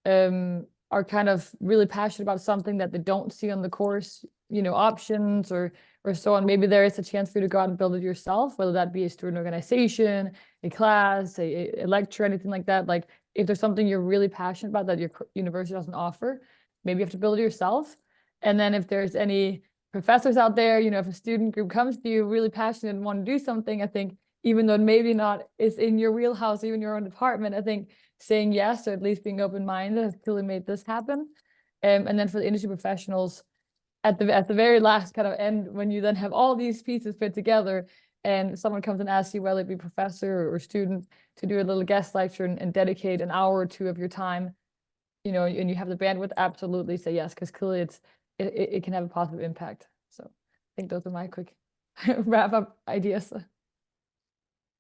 are kind of really passionate about something that they don't see on the course, options or so on, maybe there is a chance for you to go out and build it yourself, whether that be a student organization, a class, a lecture, anything like that. Like if there's something you're really passionate about that your university doesn't offer, maybe you have to build it yourself. And then if there's any professors out there, if a student group comes to you really passionate and want to do something, I think even though maybe not is in your wheelhouse, even your own department, I think saying yes, or at least being open-minded, has really made this happen. And then for the industry professionals, at the very last kind of end, when you then have all these pieces put together and someone comes and asks you, whether it be professor or student, to do a little guest lecture and dedicate an hour or two of your time, and you have the bandwidth, absolutely say yes, because clearly it can have a positive impact. So I think those are my quick wrap up ideas.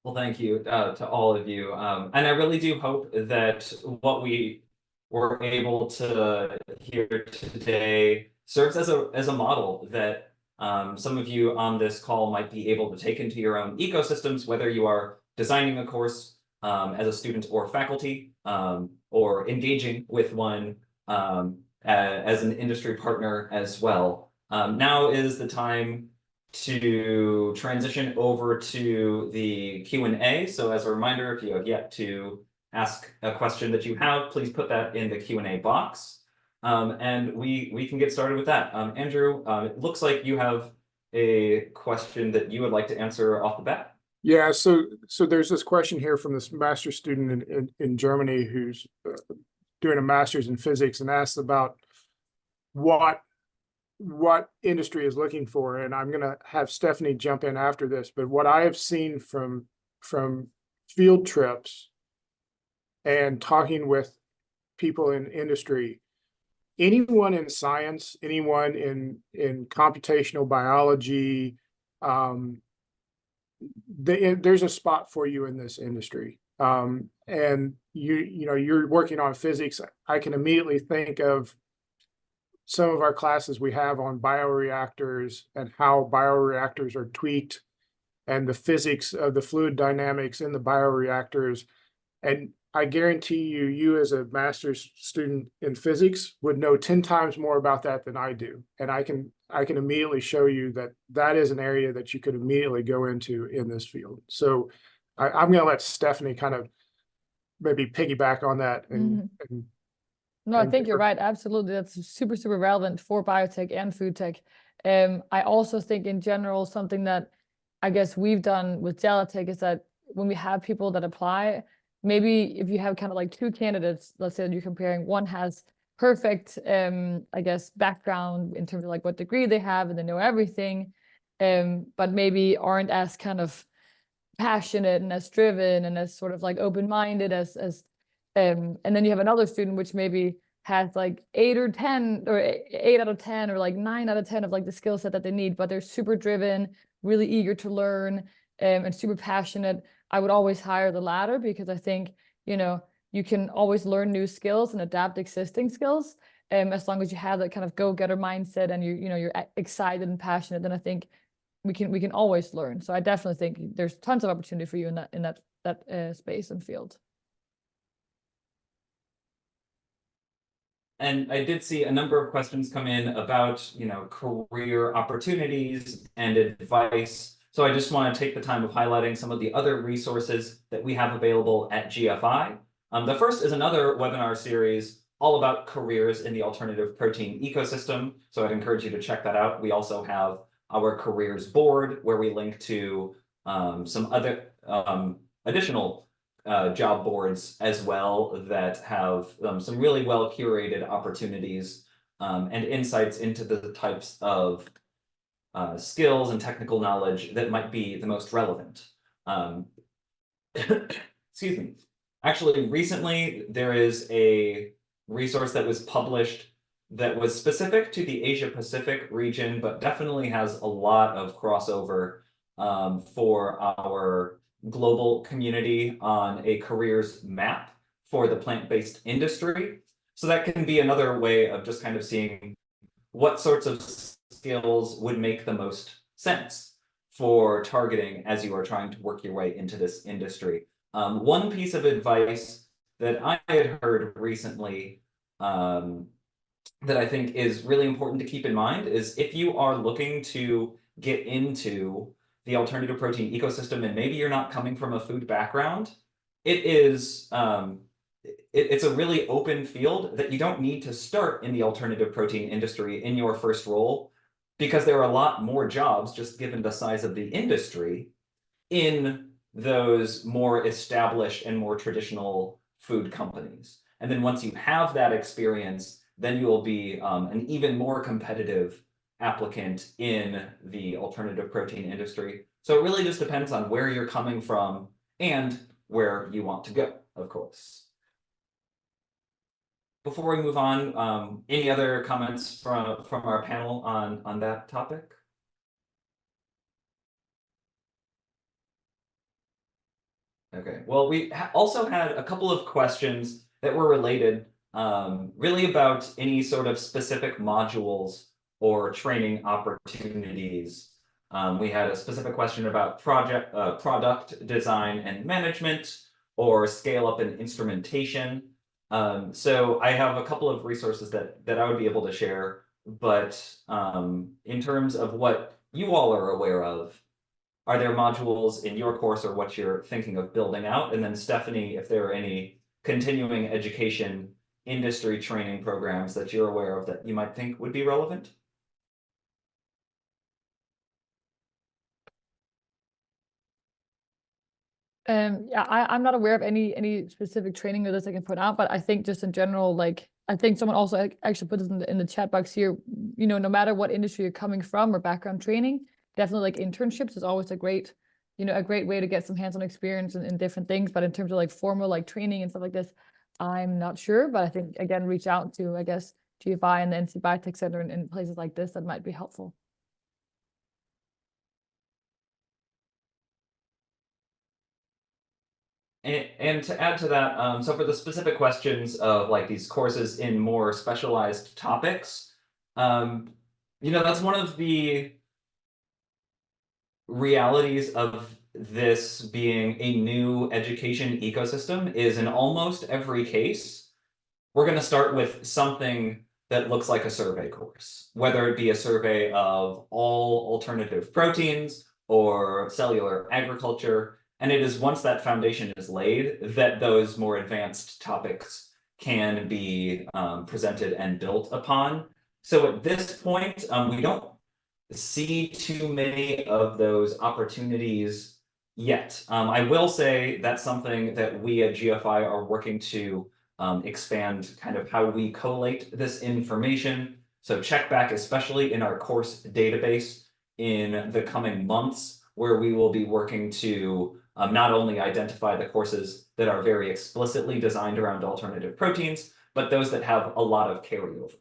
Well, thank you to all of you. And I really do hope that what we were able to hear today serves as a model that some of you on this call might be able to take into your own ecosystems, whether you are designing a course as a student or faculty, or engaging with one as an industry partner as well. Now is the time to transition over to the Q&A. So as a reminder, if you have yet to ask a question that you have, please put that in the Q&A box. And we can get started with that. Andrew, it looks like you have a question that you would like to answer off the bat. Yeah, so there's this question here from this master's student in Germany who's doing a master's in physics, and asks about what industry is looking for. And I'm going to have Stephanie jump in after this, but what I have seen from field trips and talking with people in industry, anyone in science, anyone in computational biology, there's a spot for you in this industry. And you're working on physics. I can immediately think of some of our classes we have on bioreactors and how bioreactors are tweaked and the physics of the fluid dynamics in the bioreactors. And I guarantee you as a master's student in physics would know 10 times more about that than I do. And I can immediately show you that that is an area that you could immediately go into in this field. So I'm going to let Stephanie kind of maybe piggyback on that. No, I think you're right. Absolutely. That's super, super relevant for biotech and food tech. I also think in general, something that I guess we've done with Gelatech is that when we have people that apply, maybe if you have kind of like two candidates, let's say that you're comparing, one has perfect, I guess, background in terms of like what degree they have and they know everything, but maybe aren't as kind of passionate and as driven and as sort of like open-minded as and then you have another student which maybe has like 8 or 10 or 8 out of 10 or like 9 out of 10 of like the skill set that they need, but they're super driven, really eager to learn, and super passionate. I would always hire the latter because I think, you can always learn new skills and adapt existing skills. As long as you have that kind of go-getter mindset and you're excited and passionate, then I think we can always learn. So I definitely think there's tons of opportunity for you in that space and field. And I did see a number of questions come in about, career opportunities and advice. So I just want to take the time of highlighting some of the other resources that we have available at GFI. The first is another webinar series all about careers in the alternative protein ecosystem. So I'd encourage you to check that out. We also have our careers board where we link to some other additional job boards as well that have some really well curated opportunities and insights into the types of skills and technical knowledge that might be the most relevant. Excuse me. Actually, recently there is a resource that was published that was specific to the Asia Pacific region, but definitely has a lot of crossover for our global community on a careers map for the plant-based industry. So that can be another way of just kind of seeing what sorts of skills would make the most sense for targeting as you are trying to work your way into this industry. One piece of advice that I had heard recently that I think is really important to keep in mind is if you are looking to get into the alternative protein ecosystem and maybe you're not coming from a food background, it's a really open field that you don't need to start in the alternative protein industry in your first role, because there are a lot more jobs just given the size of the industry in those more established and more traditional food companies. And then once you have that experience, then you will be an even more competitive applicant in the alternative protein industry. So it really just depends on where you're coming from and where you want to go, of course. Before we move on, any other comments from our panel on that topic? Okay, well, we also had a couple of questions that were related, really about any sort of specific modules or training opportunities. We had a specific question about product design and management or scale up and instrumentation. So I have a couple of resources that I would be able to share, but in terms of what you all are aware of, are there modules in your course or what you're thinking of building out? And then Stephanie, if there are any continuing education industry training programs that you're aware of that you might think would be relevant? Yeah, I'm not aware of any specific training or this I can put out, but I think just in general, like I think someone also actually put this in the chat box here, no matter what industry you're coming from or background training, definitely like internships is always a great way to get some hands-on experience in different things. But in terms of like formal like training and stuff like this, I'm not sure, but I think again, reach out to, I guess, GFI and the NC Biotech Center in places like this, that might be helpful. And to add to that, so for the specific questions of like these courses in more specialized topics, that's one of the realities of this being a new education ecosystem is in almost every case, we're going to start with something that looks like a survey course, whether it be a survey of all alternative proteins or cellular agriculture. And it is once that foundation is laid that those more advanced topics can be presented and built upon. So at this point, we don't see too many of those opportunities yet. I will say that's something that we at GFI are working to expand kind of how we collate this information. So check back, especially in our course database in the coming months, where we will be working to not only identify the courses that are very explicitly designed around alternative proteins, but those that have a lot of carryover.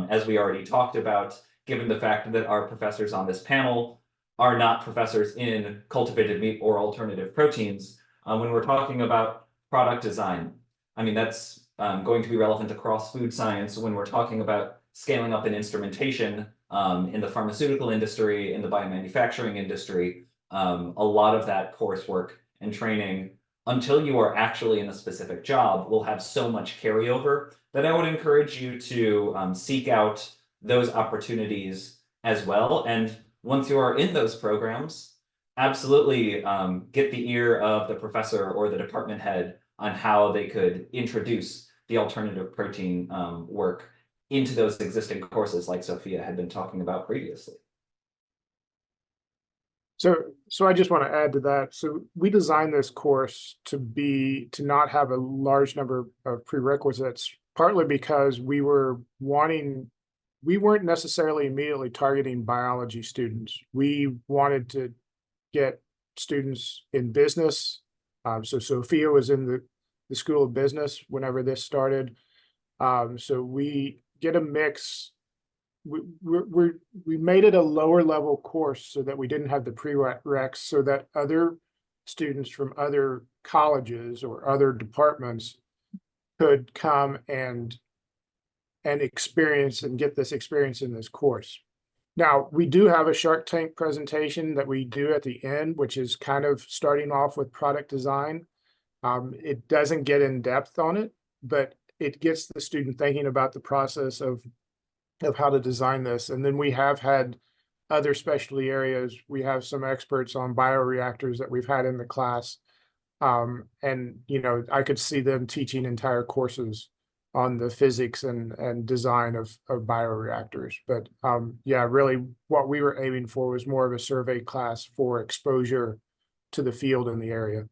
As we already talked about, given the fact that our professors on this panel are not professors in cultivated meat or alternative proteins, when we're talking about product design, I mean, that's going to be relevant across food science when we're talking about scaling up in instrumentation in the pharmaceutical industry, in the biomanufacturing industry. A lot of that coursework and training, until you are actually in a specific job, will have so much carryover that I would encourage you to seek out those opportunities as well. And once you are in those programs, absolutely get the ear of the professor or the department head on how they could introduce the alternative protein work into those existing courses like Sophia had been talking about previously. So I just want to add to that. So we designed this course to not have a large number of prerequisites, partly because we weren't necessarily immediately targeting biology students. We wanted to get students in business. So Sophia was in the School of Business whenever this started. So we get a mix. We made it a lower level course so that we didn't have the prereqs, so that other students from other colleges or other departments could come and experience and get this experience in this course. Now, we do have a Shark Tank presentation that we do at the end, which is kind of starting off with product design. It doesn't get in depth on it, but it gets the student thinking about the process of how to design this. And then we have had other specialty areas. We have some experts on bioreactors that we've had in the class. And, I could see them teaching entire courses on the physics and design of bioreactors. But yeah, really what we were aiming for was more of a survey class for exposure to the field in the area.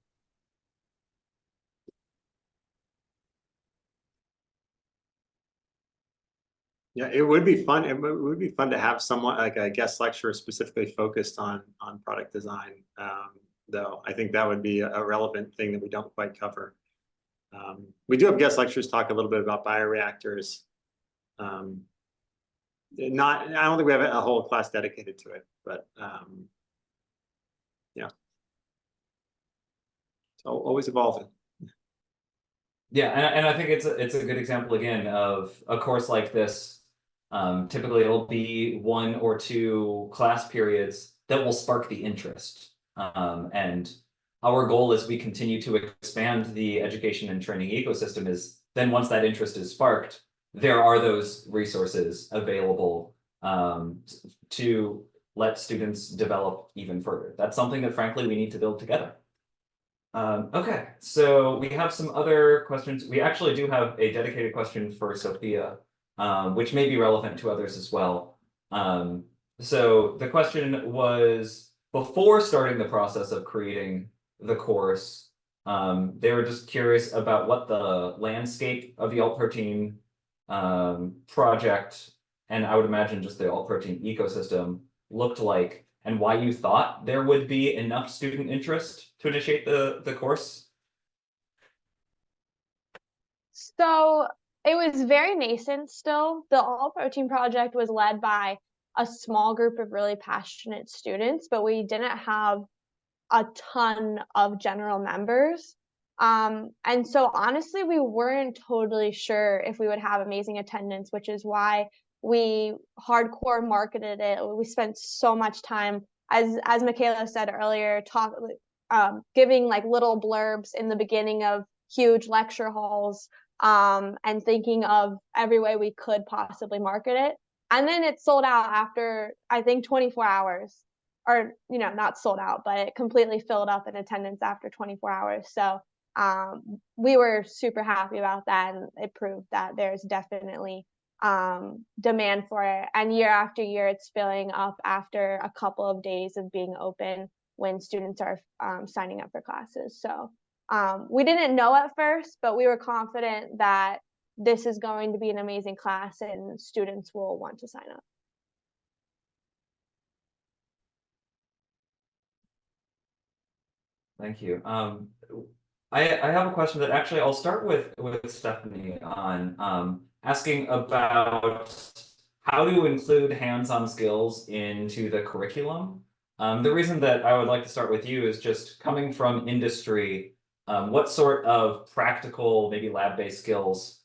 Yeah, it would be fun. It would be fun to have someone like a guest lecturer specifically focused on product design. Though I think that would be a relevant thing that we don't quite cover. We do have guest lecturers talk a little bit about bioreactors. I don't think we have a whole class dedicated to it, but yeah, it's always evolving. Yeah, and I think it's a good example again of a course like this. Typically, it'll be 1 or 2 class periods that will spark the interest. And our goal as we continue to expand the education and training ecosystem is then once that interest is sparked, there are those resources available to let students develop even further. That's something that frankly we need to build together. Okay, so we have some other questions. We actually do have a dedicated question for Sophia, which may be relevant to others as well. So the question was, before starting the process of creating the course, they were just curious about what the landscape of the alt protein project, and I would imagine just the alt protein ecosystem, looked like, and why you thought there would be enough student interest to initiate the course. So It was very nascent still. The All Protein Project was led by a small group of really passionate students, but we didn't have a ton of general members. And so honestly, we weren't totally sure if we would have amazing attendance, which is why we hardcore marketed it. We spent so much time, as Michaela said earlier, giving like little blurbs in the beginning of huge lecture halls, and thinking of every way we could possibly market it. And then it sold out after, I think, 24 hours. Or, not sold out, but it completely filled up in attendance after 24 hours. So we were super happy about that, and it proved that there's definitely demand for it. And year after year, it's filling up after a couple of days of being open when students are signing up for classes. So we didn't know at first, but we were confident that this is going to be an amazing class and students will want to sign up. Thank you. I have a question that actually I'll start with Stephanie on asking about how to include hands-on skills into the curriculum. The reason that I would like to start with you is just coming from industry, what sort of practical, maybe lab-based skills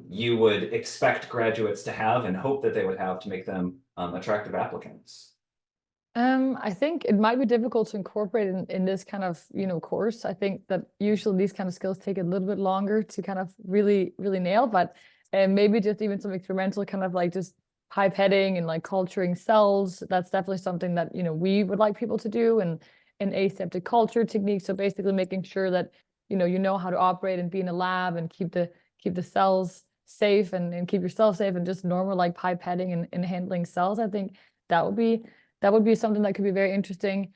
you would expect graduates to have and hope that they would have to make them attractive applicants? I think it might be difficult to incorporate in this kind of, course. I think that usually these kind of skills take a little bit longer to kind of really nail, but maybe just even some experimental kind of like just pipetting and like culturing cells. That's definitely something that, we would like people to do, and an aseptic culture technique. So basically making sure that, you know how to operate and be in a lab and keep the cells safe and keep yourself safe, and just normal like pipetting and handling cells. I think that would be something that could be very interesting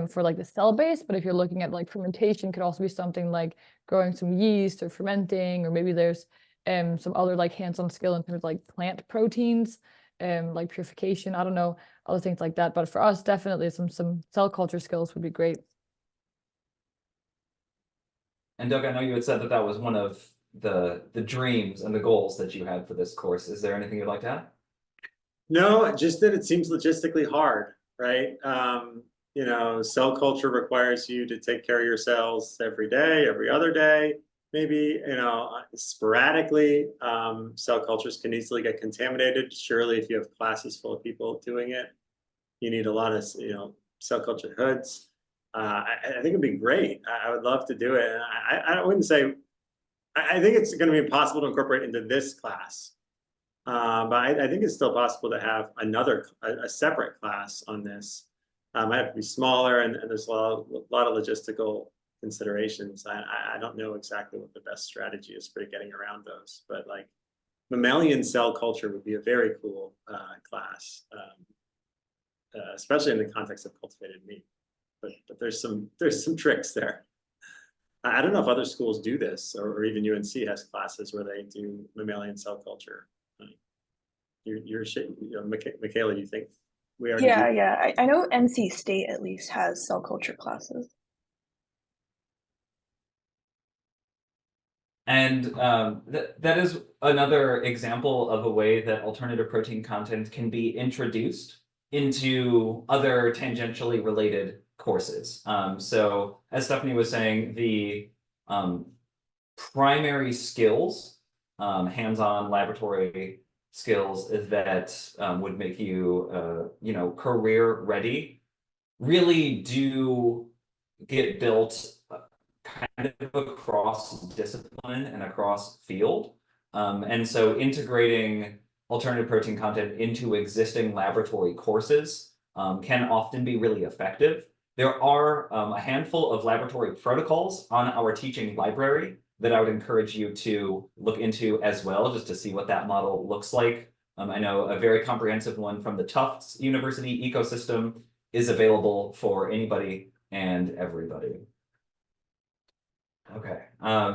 for like the cell base. But if you're looking at like fermentation, could also be something like growing some yeast or fermenting, or maybe there's some other like hands-on skill in terms of like plant proteins, like purification. I don't know, other things like that. But for us, definitely some cell culture skills would be great. And Doug, I know you had said that that was one of the dreams and the goals that you had for this course. Is there anything you'd like to add? No, just that it seems logistically hard, right? Cell culture requires you to take care of your cells every day, every other day. Maybe, sporadically, cell cultures can easily get contaminated. Surely, if you have classes full of people doing it, you need a lot of, cell culture hoods. I think it'd be great. I would love to do it. And I wouldn't say, I think it's going to be impossible to incorporate into this class. But I think it's still possible to have a separate class on this. Might have to be smaller, and there's a lot of logistical considerations. I don't know exactly what the best strategy is for getting around those, but like mammalian cell culture would be a very cool class, especially in the context of cultivated meat. But there's some tricks there. I don't know if other schools do this, or even UNC has classes where they do mammalian cell culture. Michaela, you think we already do? Yeah. I know NC State at least has cell culture classes. And that is another example of a way that alternative protein content can be introduced into other tangentially related courses. So as Stephanie was saying, the primary skills, hands-on laboratory skills that would make you, career ready, really do get built kind of across discipline and across field. And so integrating alternative protein content into existing laboratory courses can often be really effective. There are a handful of laboratory protocols on our teaching library that I would encourage you to look into as well, just to see what that model looks like. I know a very comprehensive one from the Tufts University ecosystem is available for anybody and everybody. Okay,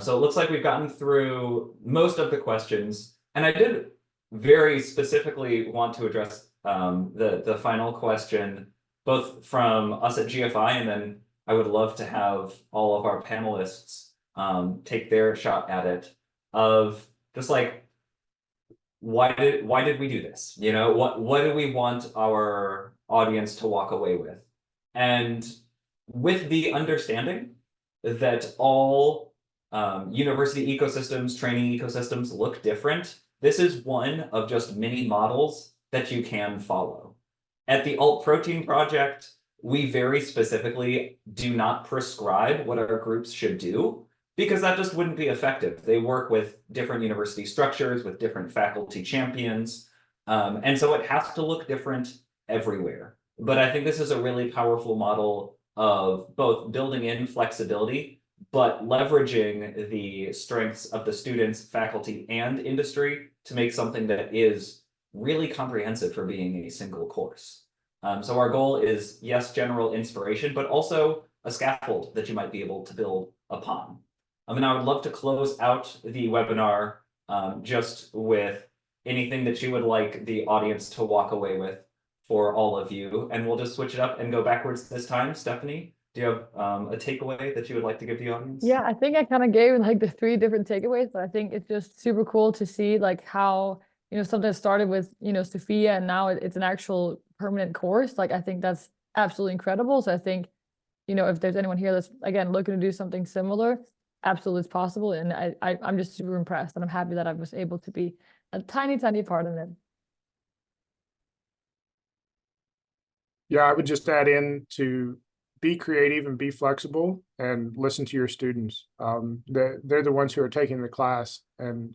so it looks like we've gotten through most of the questions, and I did very specifically want to address the final question, both from us at GFI, and then I would love to have all of our panelists take their shot at it, of just like, why did we do this? You know, what do we want our audience to walk away with? And with the understanding that all university ecosystems, training ecosystems look different, this is one of just many models that you can follow. At the Alt Protein Project, we very specifically do not prescribe what our groups should do, because that just wouldn't be effective. They work with different university structures, with different faculty champions, and so it has to look different everywhere. But I think this is a really powerful model of both building in flexibility, but leveraging the strengths of the students, faculty, and industry to make something that is really comprehensive for being a single course. So our goal is, yes, general inspiration, but also a scaffold that you might be able to build upon. And I would love to close out the webinar just with anything that you would like the audience to walk away with for all of you. And we'll just switch it up and go backwards this time. Stephanie, do you have a takeaway that you would like to give the audience? Yeah, I think I kind of gave like the 3 different takeaways, but I think it's just super cool to see like how, you know, something started with, you know, Sophia, and now it's an actual permanent course. Like, I think that's absolutely incredible. So I think, you know, if there's anyone here that's, again, looking to do something similar, absolutely it's possible. And I'm just super impressed, and I'm happy that I was able to be a tiny part of it. Yeah, I would just add in to be creative and be flexible and listen to your students. They're the ones who are taking the class, and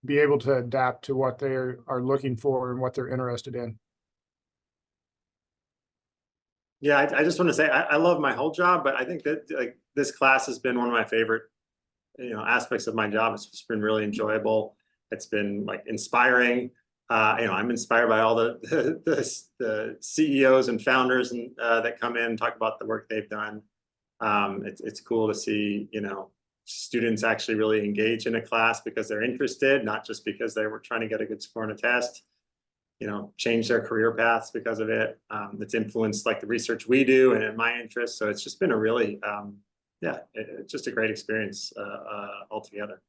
be able to adapt to what they are looking for and what they're interested in. Yeah, I just want to say I love my whole job, but I think that like this class has been one of my favorite, you know, aspects of my job. It's just been really enjoyable. It's been like inspiring. You know, I'm inspired by all the CEOs and founders and that come in and talk about the work they've done. It's cool to see, you know, students actually really engage in a class because they're interested, not just because they were trying to get a good score on a test. You know, change their career paths because of it. It's influenced like the research we do and in my interest. So it's just been a really, yeah, it's just a great experience altogether.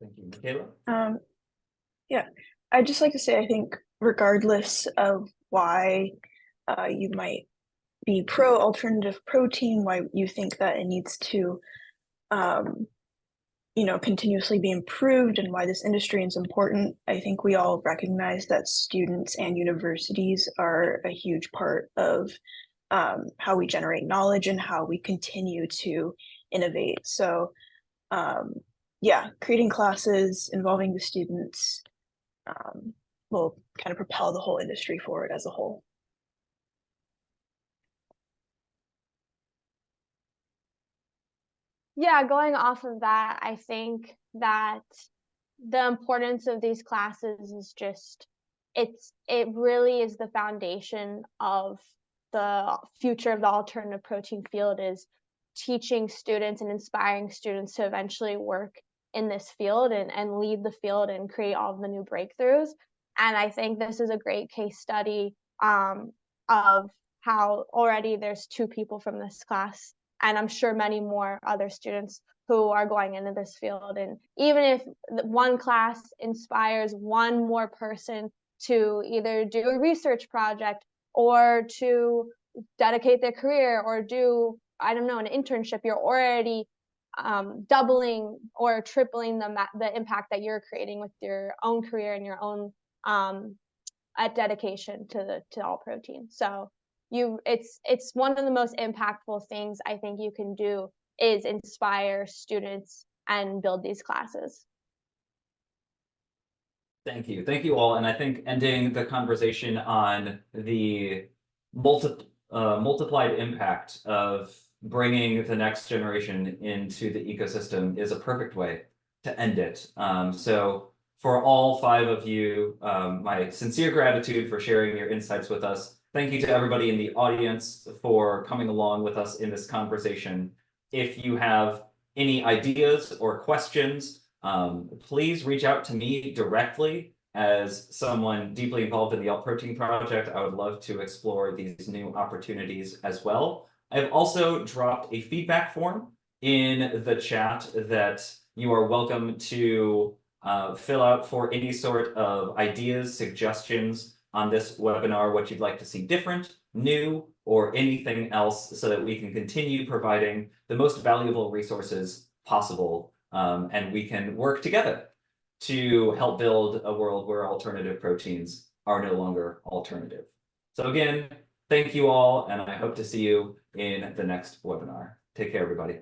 Thank you, Michaela. Yeah, I'd just like to say, I think regardless of why you might be pro alternative protein, why you think that it needs to you know, continuously be improved, and why this industry is important, I think we all recognize that students and universities are a huge part of how we generate knowledge and how we continue to innovate. So yeah, creating classes involving the students will kind of propel the whole industry forward as a whole. Yeah, going off of that, I think that the importance of these classes is just, it really is the foundation of the future of the alternative protein field, is teaching students and inspiring students to eventually work in this field and lead the field and create all of the new breakthroughs. And I think this is a great case study of how already there's 2 people from this class, and I'm sure many more other students who are going into this field. And even if one class inspires one more person to either do a research project or to dedicate their career or do, I don't know, an internship, you're already doubling or tripling the impact that you're creating with your own career and your own dedication to Alt Protein. So it's one of the most impactful things I think you can do, is inspire students and build these classes. Thank you all. And I think ending the conversation on the multiplied impact of bringing the next generation into the ecosystem is a perfect way to end it. So for all 5 of you, my sincere gratitude for sharing your insights with us. Thank you to everybody in the audience for coming along with us in this conversation. If you have any ideas or questions, please reach out to me directly. As someone deeply involved in the Alt Protein Project, I would love to explore these new opportunities as well. I've also dropped a feedback form in the chat that you are welcome to fill out for any sort of ideas, suggestions on this webinar, what you'd like to see different, new, or anything else, so that we can continue providing the most valuable resources possible, and we can work together to help build a world where alternative proteins are no longer alternative. So again, thank you all, and I hope to see you in the next webinar. Take care, everybody.